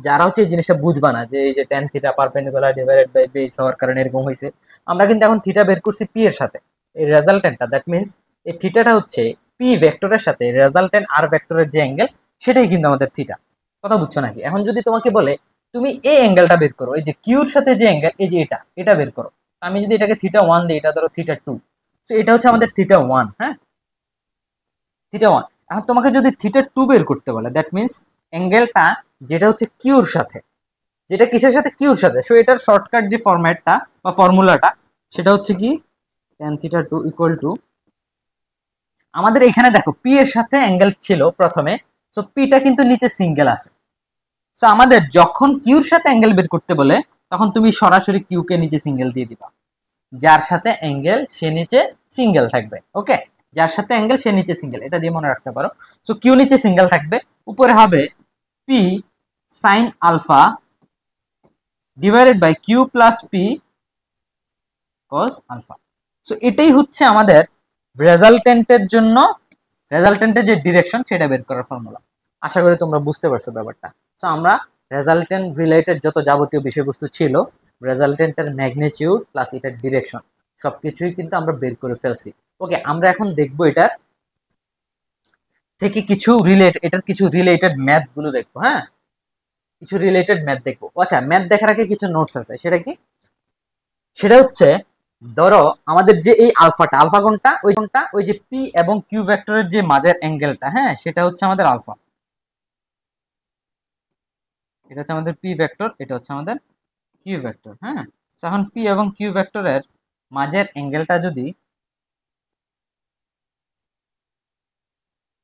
যারা হচ্ছে এই জিনিসটা বুঝবা না যে এই যে tan theta perpendicular divided by base হওয়ার কারণে এরকম হয়েছে, আমরা কিন্তু এখন থিটা বের করছি পি এর সাথে, এই রেজাল্টেন্টটা, দ্যাট মিন্স এই থিটাটা হচ্ছে পি ভেক্টরের সাথে রেজাল্টেন্ট আর ভেক্টরের যে অ্যাঙ্গেল সেটাই কিন্তু আমাদের থিটা। কথা বুঝছো নাকি? এখন যদি তোমাকে বলে তুমি এই অ্যাঙ্গেলটা বের করো, এই যে কিউর সাথে যে অ্যাঙ্গেল এই যে এটা বের করো, আমি যদি এটাকে থিটা ওয়ান দিই, এটা ধরো থিটা টু, তো এটা হচ্ছে আমাদের থিটা ওয়ান, হ্যাঁ থিটা ওয়ান। এখন তোমাকে যদি থিটা টু বের করতে বলে, দ্যাট মিন্স অ্যাঙ্গেলটা যেটা হচ্ছে কিউর সাথে, যেটা কিসের সাথে, কিউর সাথে, সো এটার শর্টকাট যে ফরম্যাটটা বা ফর্মুলাটা সেটা হচ্ছে কি tan theta to equal to, আমাদের এখানে দেখো পি এর সাথে অ্যাঙ্গেল ছিল প্রথমে, সো পিটা কিন্তু নিচে সিঙ্গেল আছে, সো আমাদের যখন কিউর সাথে অ্যাঙ্গেল বের করতে বলে তখন তুমি সরাসরি কিউ কে নিচে সিঙ্গেল দিয়ে দিবা, যার সাথে অ্যাঙ্গেল সে নিচে সিঙ্গেল থাকবে। ওকে, যার সাথে অ্যাঙ্গেল সে নিচে সিঙ্গেল, এটা দিয়ে মনে রাখতে পারো। সো কিউ নিচে সিঙ্গেল থাকবে, উপরে হবে P sine alpha divided by Q plus P cos alpha. So এটাই হচ্ছে আমাদের রেজাল্টেন্টের জন্য, রেজাল্টেন্টের যে ডিরেকশন সেটা বের করার ফর্মুলা। আশা করি তোমরা বুঝতে পারছো ব্যাপারটা। সো আমরা রেজাল্টেন্ট রিলেটেড যত যাবতীয় বিষয়বস্তু ছিল, রেজাল্টেন্টের ম্যাগনিটিউড প্লাস এটার ডিরেকশন সবকিছুই কিন্তু আমরা বের করে ফেলছি। ওকে, আমরা এখন দেখবো এটার থেকে কিছু এটার কিছু রিলেটেড ম্যাথ গুলো দেখবো, হ্যাঁ কিছু রিলেটেড ম্যাথ দেখবো। আচ্ছা, ম্যাথ দেখার আগে কিছু নোটস আছে, সেটা কি, সেটা হচ্ছে ধরো আমাদের যে এই আলফাটা, আলফা কোনটা, ওই যে পি এবং কিউ ভেক্টরের যে মাঝের অ্যাঙ্গেলটা, হ্যাঁ সেটা হচ্ছে আমাদের আলফা, এটা হচ্ছে আমাদের পি ভেক্টর, এটা হচ্ছে আমাদের কিউ ভেক্টর, হ্যাঁ। এখন পি এবং কিউ ভেক্টরের মাঝের অ্যাঙ্গেলটা যদি,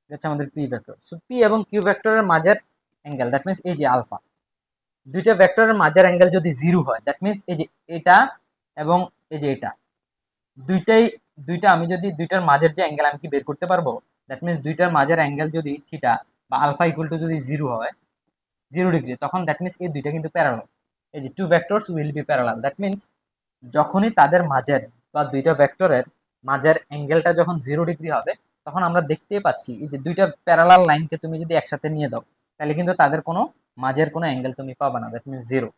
এটা হচ্ছে আমাদের পি ভেক্টর, সো পি এবং কিউ ভেক্টরের মাঝের অ্যাঙ্গেল, দ্যাট মিন্স এই যে আলফা, দুইটা ভেক্টরের মাঝের অ্যাঙ্গেল যদি জিরো হয়, দ্যাট মিন্স এই যে এটা এবং এই যে এটা দুইটাই, দুইটা আমি যদি দুইটার মাঝের যে অ্যাঙ্গেল আমি কি বের করতে পারবো, দ্যাট মিন্স দুইটার মাঝের অ্যাঙ্গেল যদি থিটা বা আলফা ইকুয়াল টু যদি জিরো হয়, 0 ডিগ্রি, তখন দ্যাট মিন্স এই দুইটা কিন্তু প্যারালাল, এই যে two vectors will be parallel. That means যখনই তাদের মাঝের বা দুইটা ভেক্টরের মাঝের অ্যাঙ্গেলটা যখন 0 ডিগ্রি হবে, তখন আমরা দেখতে পাচ্ছি এই যে দুইটা প্যারালাল লাইনকে তুমি যদি একসাথে নিয়ে দাও, তাহলে কিন্তু তাদের কোনো মাঝের কোনো অ্যাঙ্গেল তুমি পাবা না, দ্যাট মিন্স জিরো।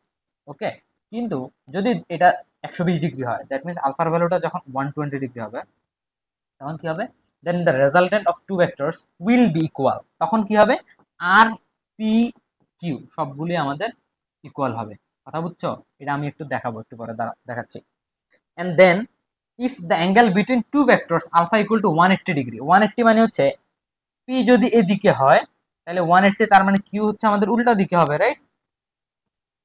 ওকে, কিন্তু যদি এটা 120 ডিগ্রি হয়, দ্যাট মিনস আলফার ভ্যালুটা যখন 120 ডিগ্রি হবে তখন কি হবে, then the resultant of two vectors will be equal, তখন কি হবে আর পি কিউ সবগুলি আমাদের ইকুয়াল হবে। কথা বুঝছো? এটা আমি একটু দেখাবো, একটু পরে দেখাচ্ছি। And then if the angle between two vectors alpha equal to 180 degree, 180 মানে হচ্ছে পি যদি এদিকে হয় তাহলে 180, তার মানে কিউ হচ্ছে আমাদের উল্টা দিকে হবে, রাইট?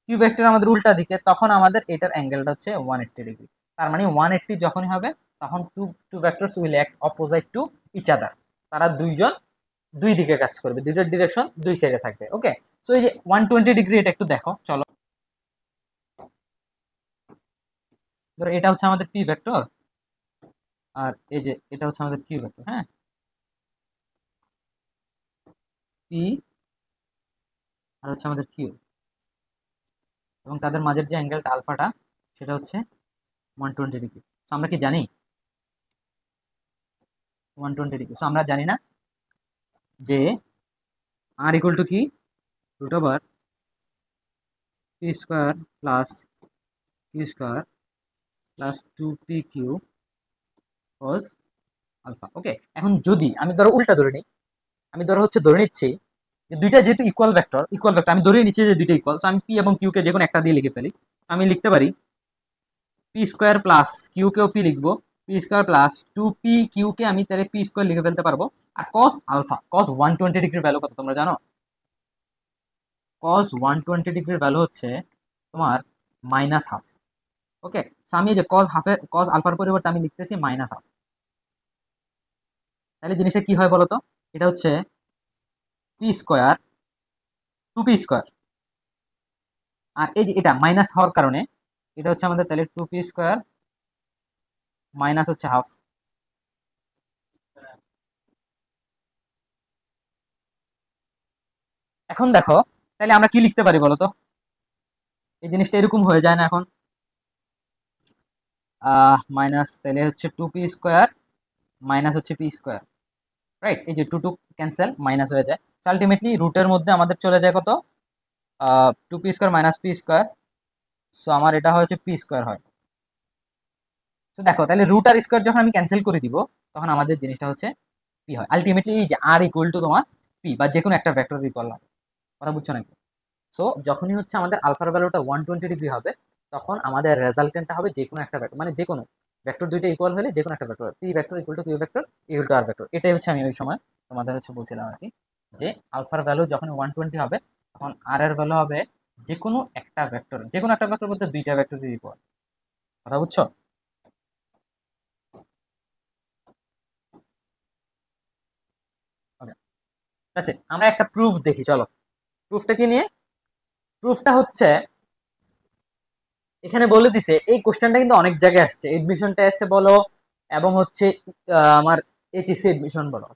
কিউ ভেক্টর আমাদের উল্টা দিকে, তখন আমাদের এটার অ্যাঙ্গেলটা হচ্ছে 180 ডিগ্রি। তার মানে 180 যখনই হবে তখন two vectors will act opposite to each other, তারা দুইজন দুই দিকে কাজ করবে, দুইটার ডিরেকশন দুই সাইডে থাকবে। ওকে, সো এই যে 120 ডিগ্রি, এটা একটু দেখো, চলো। ধরো এটা হচ্ছে আমাদের পি ভেক্টর, আর এই যে এটা হচ্ছে আমাদের কিউ ভেক্টর। হ্যাঁ, পি আর হচ্ছে আমাদের কিউ, এবং তাদের মাঝের যে অ্যাঙ্গেলটা আলফাটা সেটা হচ্ছে 120 ডিগ্রি। তো আমরা কি জানি 120 ডিগ্রি? সো আমরা জানি না যে আর ইকুয়াল টু কি, root over P square plus Q square plus 2pq cos alpha. Okay, এখন যদি আমি ধরো উল্টা ধরে নিই, আমি ধরো হচ্ছে ধরে নিচ্ছি যে দুইটা যেহেতু ইকুয়াল ভেক্টর, আমি ধরে নিচ্ছি যে দুইটা ইকুয়াল, সো আমি পি এবং কিউ কে যে কোনো একটা দিয়ে লিখে ফেলি। আমি লিখতে পারি পি স্কোয়ার প্লাস কিউ কেও পি লিখবো, পি স্কোয়ার প্লাস 2pq কে আমি তাহলে পি স্কোয়ার লিখে ফেলতে পারবো। আর কস আলফা, কস 120 ডিগ্রির ভ্যালু কত তোমরা জানো? কস 120 ডিগ্রির ভ্যালু হচ্ছে তোমার -হাফ। ওকে, সো আমি এই যে কস আলফার পরিবর্তে আমি লিখতেছি -হাফ। তাহলে জিনিসটা কি হয় বলতো, এটা হচ্ছে পি স্কোয়ার 2p স্কোয়ার, আর এই যে এটা মাইনাস হওয়ার কারণে এটা হচ্ছে আমাদের তাহলে 2p স্কোয়ার মাইনাস হচ্ছে হাফ। এখন দেখো তাহলে আমরা কি লিখতে পারি বলতো, এই জিনিসটা এরকম হয়ে যায় না এখন, মাইনাস তাহলে হচ্ছে 2p স্কোয়ার মাইনাস হচ্ছে পি স্কোয়ার, রাইট? এই যে 2 ক্যান্সেল, মাইনাস হয়ে যায়। আলটিমেটলি রুটের মধ্যে আমাদের চলে যায় কত, 2p square minus P square. So আমার এটা হচ্ছে পি স্কোয়ার হয়। তো দেখো তাহলে রুট আর স্কোয়ার যখন আমি ক্যান্সেল করে দিব তখন আমাদের জিনিসটা হচ্ছে পি হয়। আলটিমেটলি এই যে আর ইকুয়াল টু তোমার পি, বা যে কোনো একটা ভেক্টর ইকুয়াল হবে। কথা বুঝছো নাকি? সো যখনই হচ্ছে আমাদের আলফার ভ্যালুটা 120 ডিগ্রি হবে তখন আমাদের রেজাল্টেন্টটা হবে যে কোনো একটা ভেক্টর, মানে যে কোনো ভেক্টর দুইটা ইকুয়াল হলে যে কোনো একটা vector, P vector equal to Q vector equal to R vector. এটাই হচ্ছে আমি ওই সময় তোমাদের হচ্ছে বলছিলাম আর কি, যে আলফার ভ্যালু যখন 120 হবে তখন আর এর ভ্যালু হবে যে কোনো একটা ভেক্টর, যে কোনো একটা ভেক্টর বলতে দুইটা ভেক্টর ইকুয়াল। কথা বুঝছো? ওকে, ঠিক আছে, আমরা একটা প্রুফ দেখি, চলো। প্রুফটা কি নিয়ে? প্রুফটা হচ্ছে এখানে বলে দিছে, এই কোশ্চেনটা কিন্তু অনেক জায়গায় আসছে, এডমিশন টেস্টে বলো এবং হচ্ছে আমার এইচএসসি এডমিশন বলো,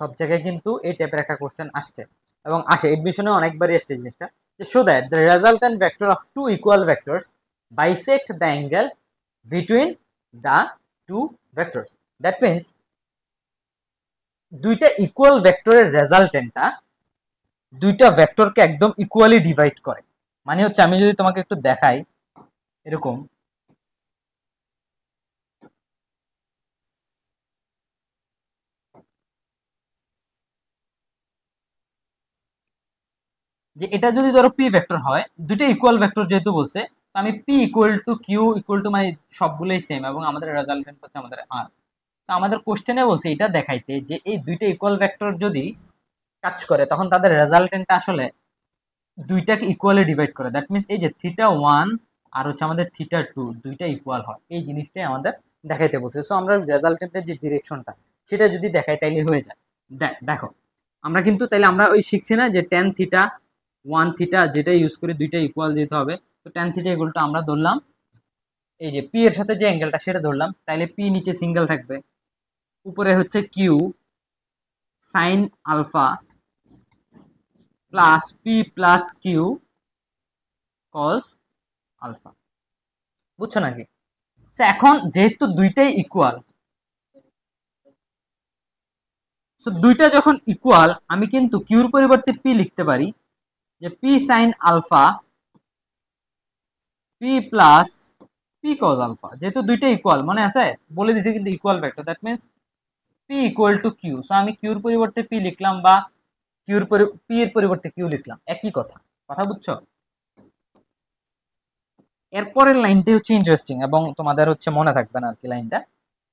সব জায়গায় কিন্তু এই টাইপের একটা কোশ্চেন আসছে এবং আসে, এডমিশনে অনেকবারই আসছে জিনিসটা, যে show that the resultant vector of two equal vectors bisect the angle between the two vectors. That means দুইটা ইকুয়াল ভেক্টরের রেজাল্টেন্টটা দুইটা ভেক্টরকে একদম ইকুয়ালি ডিভাইড করে। মানে হচ্ছে আমি যদি তোমাকে একটু দেখাই এরকম, যে এটা যদি ধরো পি ভেক্টর হয়, দুটো ইকুয়াল ভেক্টর যেহেতু বলছে, তো আমি P equal to Q equal to মানে সবগুলোই সেম এবং আমাদের রেজাল্টেন্ট হচ্ছে আমাদের আর। তো আমাদের কোশ্চেনে বলছে এটা দেখাইতে যে এই দুইটা ইকুয়াল ভেক্টর যদি কাজ করে তখন তাদের রেজাল্টেন্টটা আসলে দুইটাকে ইকুয়ালি ডিভাইড করে। দ্যাট মিনস এই যে θ1 আর হচ্ছে আমাদের θ2 দুইটা ইকুয়াল হয়, এই জিনিসটাই আমাদের দেখাইতে বলছে। সো আমরা রেজাল্টেন্টের যে ডিরেকশনটা সেটা যদি দেখাই তাইলে হয়ে যায়। দেখো আমরা কিন্তু তাইলে আমরা ওই শিখছি না যে tan থিটা 1 থিটা যেটা ইউজ করি দুইটা ইকুয়াল দিতে হবে। তো tan থিটা ইকুয়াল টু আমরা ধরলাম এই যে পি এর সাথে যে অ্যাঙ্গেলটা সেটা ধরলাম, তাইলে পি নিচে সিঙ্গেল থাকবে, উপরে হচ্ছে Q sine alpha plus P plus Q cos alpha. বুঝছো নাকি? এখন যেহেতু দুইটাই ইকুয়াল, সো দুইটা যখন ইকুয়াল আমি কিন্তু কিউর পরিবর্তে পি লিখতে পারি, যে P sine alpha P plus P cos alpha, যেহেতু দুইটা ইকুয়াল মনে আছে বলে দিছে কিন্তু equal vector, that means P equal to Q. So আমি কিউর পরিবর্তে পি লিখলাম বা পি এর পরিবর্তে কিউ লিখলাম, একই কথা। কথা বুঝছো? এরপরের লাইনটি হচ্ছে ইন্টারেস্টিং এবং তোমাদের হচ্ছে মনে থাকবে না আর কি লাইনটা,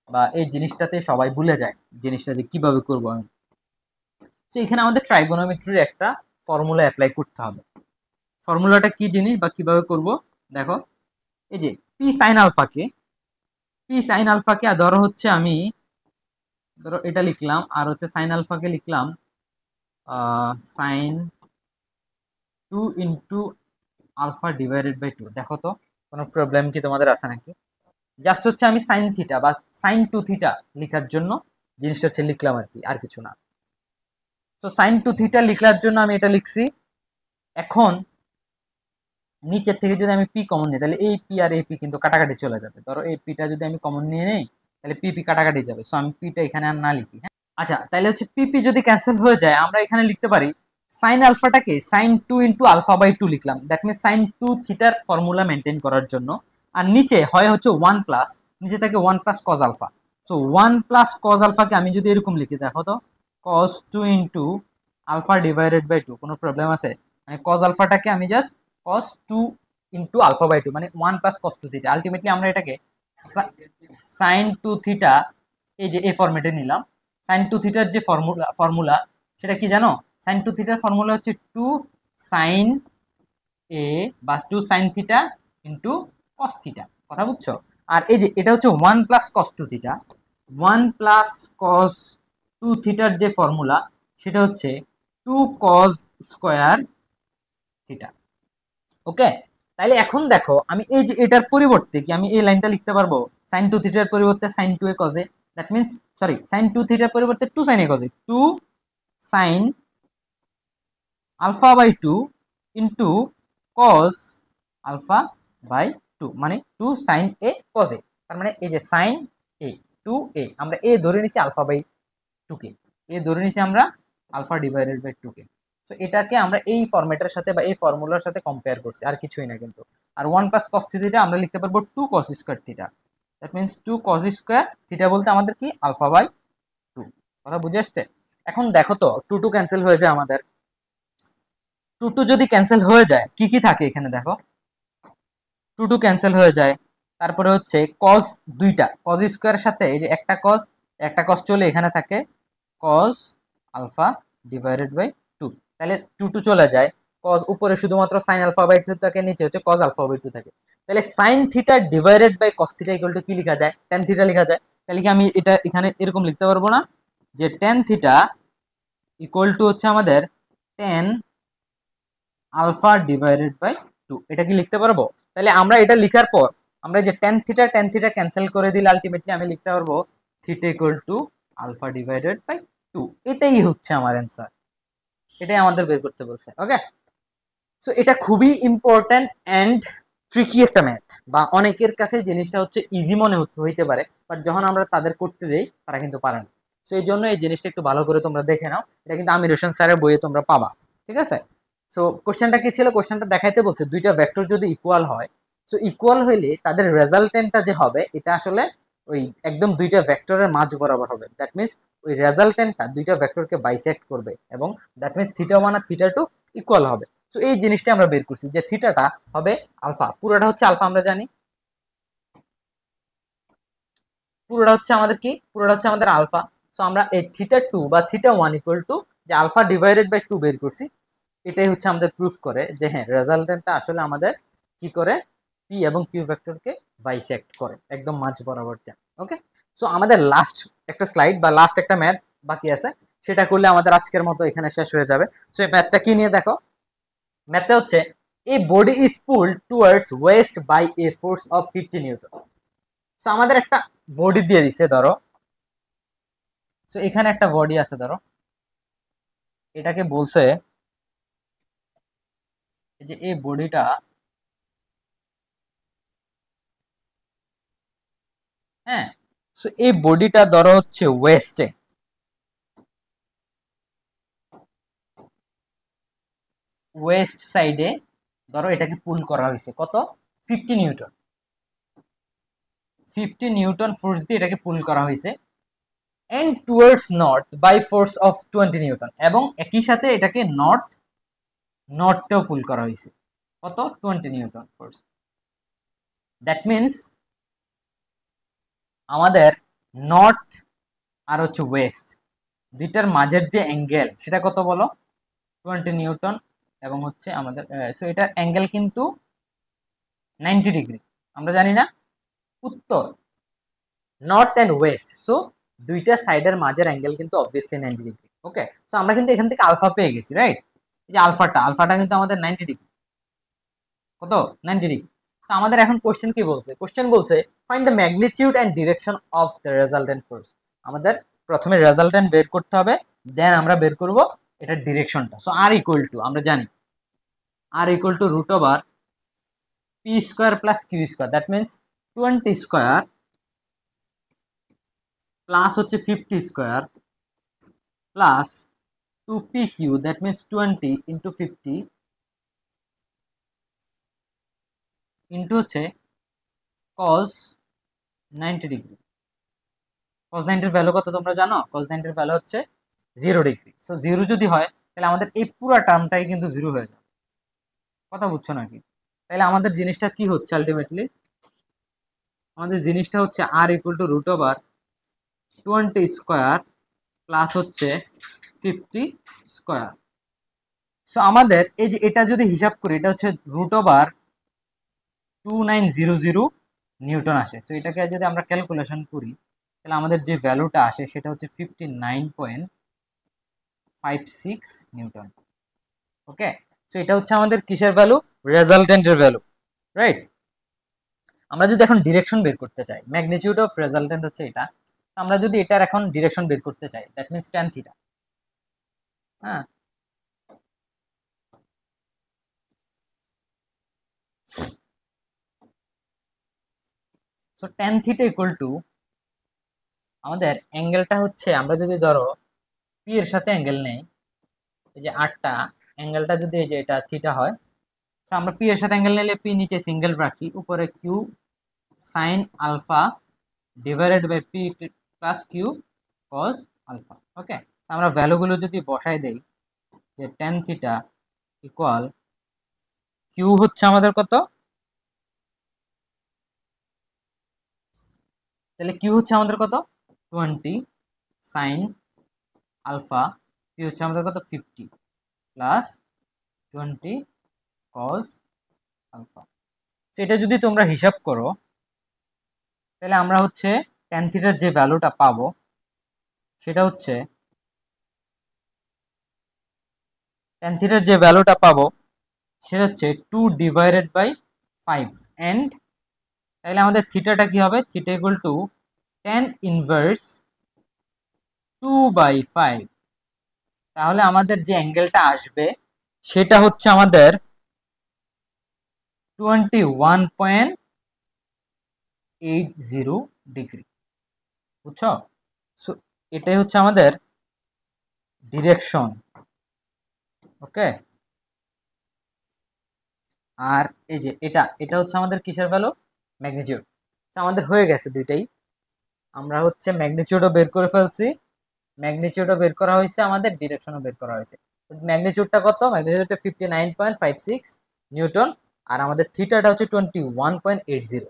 বা এই জিনিসটাতে সবাই ভুলে যায় জিনিসটা যে কিভাবে করবো আমি। তো এখানে আমাদের ট্রাইগোনোমেট্রির একটা ফর্মুলা অ্যাপ্লাই করতে হবে। ফর্মুলাটা কি জিনিস বা কিভাবে করব দেখো, এই যে পি সাইন আলফাকে ধরো হচ্ছে আমি ধরো এটা লিখলাম, আর হচ্ছে সাইন আলফাকে লিখলাম sine 2 into alpha divided by 2। দেখো তো কোনো প্রবলেম কি তোমাদের আছে নাকি? জাস্ট হচ্ছে আমি সাইন থিটা বা সাইন 2 থিটা লিখার জন্য জিনিসটা হচ্ছে লিখলাম আর কি, আর কিছু না। তো সাইন 2 থিটা লিখার জন্য আমি এটা লিখছি। এখন নিচের থেকে যদি আমি পি কমন নিই তাহলে এই পি আর এই পি কিন্তু কাটাকাটি চলে যাবে। ধরো এই পিটা যদি আমি কমন নিয়ে নেই তাহলে পি পি কাটাকাটি যাবে। সো আমি পিটা এখানে আর না লিখি, হ্যাঁ। আচ্ছা, তাহলে হচ্ছে পি পি যদি ক্যান্সেল হয়ে যায় আমরা এখানে লিখতে পারি সাইন আলফাটাকে সাইন 2 ইন্টু আলফা বাই 2 লিখলাম, দ্যাট মিনস সাইন 2 থিটার ফর্মুলা মেনটেন করার জন্য। আর নিচে হয় হচ্ছে 1 প্লাস, নিচে থাকে 1 plus cos alpha. So 1 plus cos আলফাকে আমি যদি এরকম লিখি, দেখো তো cos 2 into alpha divided by 2, কোনো প্রবলেম আছে? মানে কজ আলফাটাকে আমি just cos 2 into alpha by 2 মানে 1 প্লাস cos 2 থিটা। আলটিমেটলি আমরা এটাকে sin 2 থিটা এই যে এই ফরম্যাটে নিলাম। sin 2 থিটার যে ফর্মুলা সেটা কি জানো? sin 2 থিটার ফর্মুলা হচ্ছে 2 sin a বা 2 sin theta into cos theta. কথা বুঝছো? আর এই যে এটা হচ্ছে 1 plus cos 2 theta, 1 plus cos 2 থিটার যে ফর্মুলা সেটা হচ্ছে 2 cos স্কয়ার থিটা। ওকে, তাইলে এখন দেখো আমি এই যে এটার পরিবর্তে কি আমি এই লাইনটা লিখতে পারবো sin 2 থিটার পরিবর্তে sin 2 a cos a, that means sorry sin 2 থিটার পরিবর্তে 2 sin a cos a, 2 sin alpha by 2 into cos alpha by 2 মানে 2 sin a cos a। তার মানে এই যে sin a 2a আমরা a ধরে নিছি আলফা বাই 2 কে, a ধরে নিছি আমরা আলফা ডিভাইডেড বাই 2 কে। তো এটাকে আমরা এই ফরম্যাটের সাথে বা এই ফর্মুলার সাথে কম্পেয়ার করছি, আর কিছুই না কিন্তু। আর 1 প্লাস cos থিটা আমরা লিখতে পারবো 2 cos square theta, that means 2 cos square theta বলতে আমাদের কি আলফা বাই 2। কথা বুঝে আসছে? এখন দেখো তো 2 2 ক্যান্সেল হয়ে যায় আমাদের। 2 2 যদি ক্যান্সেল হয়ে যায় কি কি থাকে এখানে দেখো, 2 2 ক্যান্সেল হয়ে যায়। তারপরে হচ্ছে cos দুইটা cos স্কয়ারের সাথে এই যে একটা cos চলে এখানে থাকে cos আলফা ডিভাইডেড বাই 2, তাহলে 2 2 চলে যায়। cos উপরে শুধুমাত্র sin আলফা বাই 2 থাকে, নিচে হচ্ছে cos আলফা বাই 2 থাকে। তাহলে sin theta divided by cos theta equal to কি লেখা যায়? tan থিটা লেখা যায়। তাহলে কি আমি এটা এখানে এরকম লিখতে পারবো না যে tan থিটা ইকুয়াল টু হচ্ছে আমাদের tan আলফা ডিভাইডেড বাই 2, এটা কি লিখতে পারবো? তাহলে আমরা এটা লিখার পর আমরা যে tan থিটা ক্যান্সেল করে দিলে আলটিমেটলি আমি লিখতে পারবো theta equal to alpha divided by 2। এটাই হচ্ছে আমার অ্যান্সার, এটাই আমাদের বের করতে বলছে। ওকে, সো এটা খুবই ইম্পর্ট্যান্ট অ্যান্ড ট্রিকি একটা ম্যাথ, বা অনেকের কাছে জিনিসটা হচ্ছে ইজি মনে হইতে পারে, বাট যখন আমরা তাদের করতে দেই তারা কিন্তু পারে না। সো এই জন্য এই জিনিসটা একটু ভালো করে তোমরা দেখে নাও, এটা কিন্তু আমির হোসেন স্যারের বইয়ে তোমরা পাবা। ঠিক আছে? সো কোশ্চেনটা কি ছিল? কোশ্চেনটা দেখাইতে বলছে দুইটা ভেক্টর যদি ইকুয়াল হয়, সো ইকুয়াল হইলে তাদের রেজাল্টেন্টটা যে হবে এটা আসলে ওই একদম দুইটা ভেক্টরের মাঝ বরাবর হবে। দ্যাট মিন্স ওই রেজাল্টেন্টটা দুইটা ভেক্টরকে বাইসেক্ট করবে এবং দ্যাট মিন্স থিটা 1 আর থিটা 2 ইকুয়াল হবে। তো এই জিনিসটা আমরা বের করছি যে থিটাটা হবে আলফা, পুরোটা হচ্ছে আলফা আমরা জানি, পুরোটা হচ্ছে আমাদের কি, পুরোটা হচ্ছে আমাদের আলফা। সো আমরা এই থিটা 2 বা থিটা 1 ইকুয়াল টু যে আলফা ডিভাইডেড বাই 2 বের করছি, এটাই হচ্ছে আমাদের প্রুফ করে যে হ্যাঁ রেজাল্টেন্টটা আসলে আমাদের কি করে পি এবং কিউ ভেক্টরকে বাইসেক্ট করে, একদম মাঝ বরাবর যায়। ওকে, সো আমাদের লাস্ট একটা স্লাইড বা লাস্ট একটা ম্যাথ বাকি আছে, সেটা করলে আমাদের আজকের মতো এখানে শেষ হয়ে যাবে। সো এই ম্যাথটা কি নিয়ে দেখো, ম্যাথটা হচ্ছে a body is pulled towards west by a force of 50 newton. So আমাদের একটা বডি দিয়ে দিছে ধরো, সো এখানে একটা বডি আছে ধরো, এটাকে বলছে যে এই বডিটা, হ্যাঁ, সো এই বডিটা ধরো হচ্ছে ওয়েস্ট সাইডে ধরো এটাকে পুল করা হয়েছে কত 50 নিউটন। 50 নিউটন ফোর্স দিয়ে এটাকে পুল করা হয়েছে and towards north by force of 20 newton, এবং একই সাথে এটাকে নর্থেও পুল করা হয়েছে কত 20 নিউটন ফোর্স। দ্যাট মিনস আমাদের নর্থ আর হচ্ছে ওয়েস্ট দুইটার মাঝের যে অ্যাঙ্গেল সেটা কত বলো 20 নিউটন, এবং হচ্ছে আমাদের সো এটার অ্যাঙ্গেল কিন্তু 90 ডিগ্রি। আমরা জানি না উত্তর নর্থ অ্যান্ড ওয়েস্ট, সো দুইটা সাইডের মাঝের অ্যাঙ্গেল কিন্তু অবভিয়াসলি 90 ডিগ্রি। ওকে, সো আমরা কিন্তু এখান থেকে আলফা পেয়ে গেছি, রাইট? এই যে আলফাটা কিন্তু আমাদের 90 ডিগ্রি, কত 90 ডিগ্রি। তো আমাদের এখন কোশ্চেন কি বলছে? কোশ্চেন বলছে find the magnitude and direction of the resultant force. আমাদের প্রথমে রেজাল্টেন্ট বের করতে হবে, দেন আমরা বের করব এটার ডিরেকশনটা। সো আর ইকুয়াল টু, আমরা জানি R equal to root over P square plus Q square, that means 20 square plus হচ্ছে 50 square plus 2pq, that means 20 into 50 into হচ্ছে cos 90 ডিগ্রি। cos 90 এর ভ্যালু কত তোমরা জানো? cos 90 এর ভ্যালু হচ্ছে 0 ডিগ্রি। সো 0 যদি হয় তাহলে আমাদের এই পুরো টার্মটাই কিন্তু 0 হয়ে যাবে। কথা বুঝছো নাকি? তাহলে আমাদের জিনিসটা কি হচ্ছে আলটিমেটলি? আমাদের জিনিসটা হচ্ছে R equal to root over 20 square plus হচ্ছে 50 স্কোয়ার। সো আমাদের এই যে এটা যদি হিসাব করি, এটা হচ্ছে রুট ওভার 2900 নিউটন আসে। সো এটাকে যদি আমরা ক্যালকুলেশন করি তাহলে আমাদের যে ভ্যালুটা আসে সেটা হচ্ছে 59.56 নিউটন। ওকে, সো এটা হচ্ছে আমাদের কিসের ভ্যালু? রেজাল্টেন্টের value, right? আমরা যদি এখন ডিরেকশন বের করতে চাই, ম্যাগনিটিউড অফ রেজাল্টেন্ট হচ্ছে এটা, আমরা যদি এটার এখন ডিরেকশন বের করতে চাই, দ্যাট মিনস ট্যান থিটা। হ্যাঁ, so tan theta equal to আমাদের অ্যাঙ্গেলটা হচ্ছে, আমরা যদি ধরো পি এর সাথে অ্যাঙ্গেল নেই, এই যে 8টা অ্যাঙ্গেলটা যদি এই যে এটা থিটা হয়, তো আমরা পি এর সাথে অ্যাঙ্গেল নিলে পি নিচে সিঙ্গেল রাখি, উপরে Q sine alpha divided by P plus Q cos alpha. Okay, আমরা ভ্যালুগুলো যদি বসাই দেই, যে ট্যান থিটা ইকুয়াল কিউ হচ্ছে আমাদের কত, তাহলে কিউ হচ্ছে আমাদের কত 20 সাইন আলফা, পি হচ্ছে আমাদের কত 50 প্লাস 20 কজ আলফা। সেটা যদি তোমরা হিসাব করো তাহলে আমরা হচ্ছে ট্যান থিটার যে ভ্যালুটা পাবো সেটা হচ্ছে ট্যান থিটার যে ভ্যালুটা পাবো সেটা হচ্ছে 2 ডিভাইডেড বাই 5, এন্ড তাহলে আমাদের থিটাটা কি হবে? Theta equal two tan inverse 2/5। তাহলে আমাদের যে অ্যাঙ্গেলটা আসবে সেটা হচ্ছে আমাদের 21.80 ডিগ্রি। বুঝছো? সো এটাই হচ্ছে আমাদের ডিরেকশন। ওকে, আর এই যে এটা হচ্ছে আমাদের কিসের ভ্যালু? ম্যাগনিটিউড। আমাদের হয়ে গেছে দুইটাই, আমরা হচ্ছে ম্যাগনিটিউডও বের করে ফেলছি, ম্যাগনিটিউডও বের করা হয়েছে, আমাদের ডিরেকশনও বের করা হয়েছে। ম্যাগনিটিউডটা কত? ম্যাগনিটিউডটা 59.56 নিউটন, আর আমাদের থিটাটা হচ্ছে 21.80।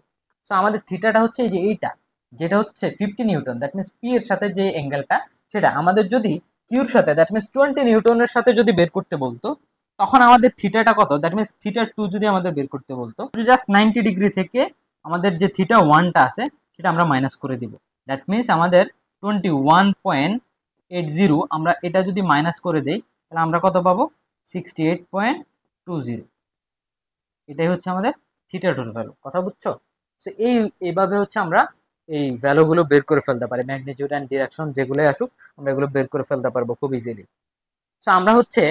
সো আমাদের থিটাটা হচ্ছে এই যে এইটা, যেটা হচ্ছে 50 নিউটন, দ্যাট মিনস পি এর সাথে যে অ্যাঙ্গেলটা সেটা আমাদের যদি কিউর সাথে দ্যাট মিনস 20 নিউটনের সাথে যদি বের করতে বলতো, তখন আমাদের থিটাটা কত, দ্যাট মিনস থিটা 2 যদি আমাদের বের করতে বলতো, জাস্ট 90 ডিগ্রি থেকে আমাদের যে থিটা 1টা আছে সেটা আমরা মাইনাস করে দিব। দ্যাট মিনস আমাদের 21.80, আমরা এটা যদি মাইনাস করে দেই তাহলে আমরা কত পাবো? 68.20। এটাই হচ্ছে আমাদের থিটা টুর ভ্যালু। কথা বুঝছো? সো এইভাবে হচ্ছে আমরা এই ভ্যালুগুলো বের করে ফেলতে পারি, ম্যাগনিটিউড অ্যান্ড ডিরেকশন যেগুলোই আসুক আমরা এগুলো বের করে ফেলতে পারবো খুব ইজিলি। সো আমরা হচ্ছে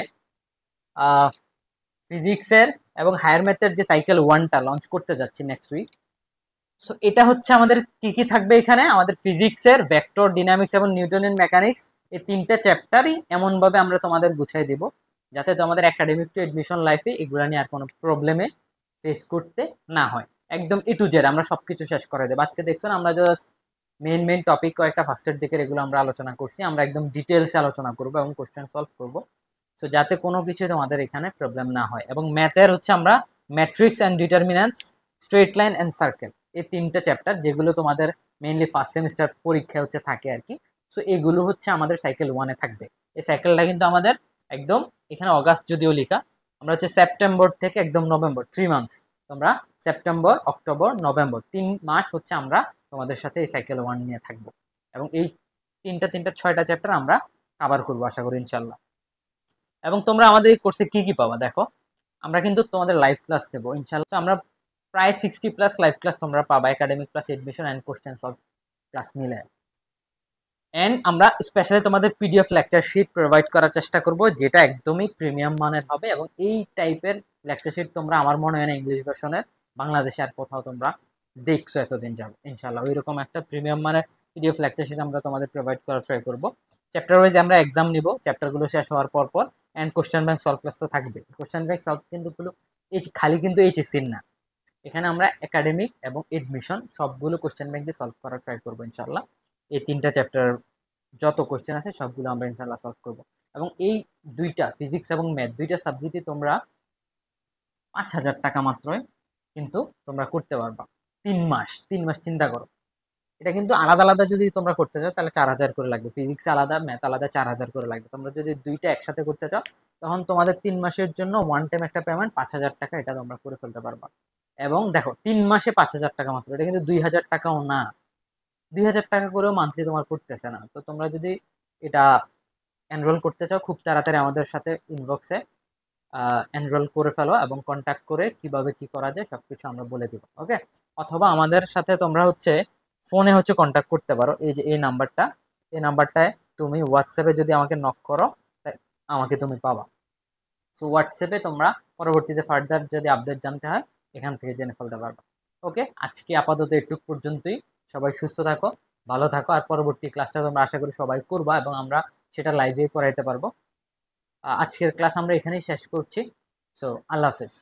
ফিজিক্সের এবং হায়ার ম্যাথের যে সাইকেল 1টা লঞ্চ করতে যাচ্ছি নেক্সট উইক। সো এটা হচ্ছে আমাদের কি কি থাকবে এখানে? আমাদের ফিজিক্সের ভেক্টর, ডাইনামিক্স এবং নিউটনিয়ান মেকানিক্স, এই 3টে চ্যাপ্টারই এমনভাবে আমরা তোমাদের বুঝাই দেব যাতে তোমাদের একাডেমিক টু এডমিশন লাইফে এগুলো নিয়ে আর কোনো প্রবলেমে ফেস করতে না হয়। একদম A to Z আমরা সবকিছু শেষ করে দেব। আজকে দেখছো না আমরা জাস্ট মেইন টপিক কয়েকটা ফার্স্টের দিকে এগুলো আমরা আলোচনা করছি, আমরা একদম ডিটেলসে আলোচনা করব এবং কোশ্চেন সলভ করব, সো যাতে কোনো কিছু তোমাদের এখানে প্রবলেম না হয়। এবং ম্যাথের হচ্ছে আমরা matrix and determinants, straight line and circle, এই তিনটা চ্যাপ্টার যেগুলো তোমাদের মেইনলি ফার্স্ট সেমিস্টার পরীক্ষা হচ্ছে থাকে আর কি। সো এগুলো হচ্ছে আমাদের সাইকেল 1-এ থাকবে। এই সাইকেলটা কিন্তু আমাদের একদম এখানে অগাস্ট যদিও লেখা, আমরা হচ্ছে সেপ্টেম্বর থেকে একদম নভেম্বর 3 মান্থস, তোমরা সেপ্টেম্বর, অক্টোবর, নভেম্বর 3 মাস হচ্ছে আমরা তোমাদের সাথে এই সাইকেল 1 নিয়ে থাকবো। এবং এই তিনটা 6টা চ্যাপ্টার আমরা কভার করবো আশা করি ইনশাল্লাহ। এবং তোমরা আমাদের এই কোর্সে কি কি পাবা দেখো, আমরা কিন্তু তোমাদের লাইভ ক্লাস দেবো ইনশাল্লাহ। আমরা প্রায় 60+ লাইভ ক্লাস তোমরা পাবা, academic plus admission and question solve class মিলে। অ্যান্ড আমরা স্পেশালি তোমাদের পিডিএফ লেকচার শিট প্রোভাইড করার চেষ্টা করব, যেটা একদমই প্রিমিয়াম মানের হবে। এবং এই টাইপের লেকচার শিট তোমরা আমার মনে হয় না ইংলিশ ভার্সনের বাংলাদেশে আর কোথাও তোমরা দেখছো এতদিন যাবে ইনশাল্লাহ। ওই রকম একটা প্রিমিয়াম মানের পিডিএফ লেকচার শিট আমরা তোমাদের প্রোভাইড করার ট্রাই করব। চ্যাপ্টার ওয়াইজ আমরা এক্সাম নিব, চ্যাপ্টারগুলো শেষ হওয়ার পর and question bank solve class তো থাকবে। কোশ্চেন ব্যাংক সলভ কিন্তু খালি কিন্তু এইচএসসির না, এখানে আমরা একাডেমিক এবং এডমিশন সবগুলো কোশ্চেন ব্যাংকে সলভ করার ট্রাই করবো ইনশাল্লাহ। এই তিনটা চ্যাপ্টার যত কোশ্চেন আছে সবগুলো আমরা ইনশাল্লাহ সলভ করব। এবং এই দুইটা ফিজিক্স এবং ম্যাথ দুইটা সাবজেক্টই তোমরা 5,000 টাকা মাত্রই কিন্তু তোমরা করতে পারবা 3 মাস। চিন্তা করো, এটা কিন্তু আলাদা আলাদা যদি তোমরা করতে চাও তাহলে 4,000 করে লাগবে, ফিজিক্স আলাদা ম্যাথ আলাদা 4,000 করে লাগবে। তোমরা যদি দুইটা একসাথে করতে চাও তখন তোমাদের 3 মাসের জন্য ওয়ান টাইম একটা পেমেন্ট 5,000 টাকা, এটা তোমরা করে ফেলতে পারবা। এবং দেখো 3 মাসে 5,000 টাকা মাত্র, এটা কিন্তু 2,000 টাকাও না, 2,000 টাকা করেও মান্থলি তোমার পড়তেছে না। তো তোমরা যদি এটা এনরোল করতে চাও খুব তাড়াতাড়ি আমাদের সাথে ইনবক্সে এনরোল করে ফেলো এবং কন্ট্যাক্ট করে কিভাবে কি করা যায় সবকিছু আমরা বলে দিব, ওকে। অথবা আমাদের সাথে তোমরা হচ্ছে ফোনে হচ্ছে কন্ট্যাক্ট করতে পারো, এই যে এই নাম্বারটায় তুমি হোয়াটসঅ্যাপে যদি আমাকে নক করো আমাকে তুমি পাবা। সো হোয়াটসঅ্যাপে তোমরা পরবর্তীতে ফার্দার যদি আপডেট জানতে হয় এখান থেকে জেনে ফেলতে পারবা। ওকে, আজকে আপাতত এটুক পর্যন্তই। সবাই সুস্থ থাকো, ভালো থাকো। আর পরবর্তী ক্লাসটা তোমরা আশা করি সবাই করবা এবং আমরা সেটা লাইভে করাইতে পারবো। আজকের ক্লাস আমরা এখানেই শেষ করছি। সো আল্লাহ হাফেজ।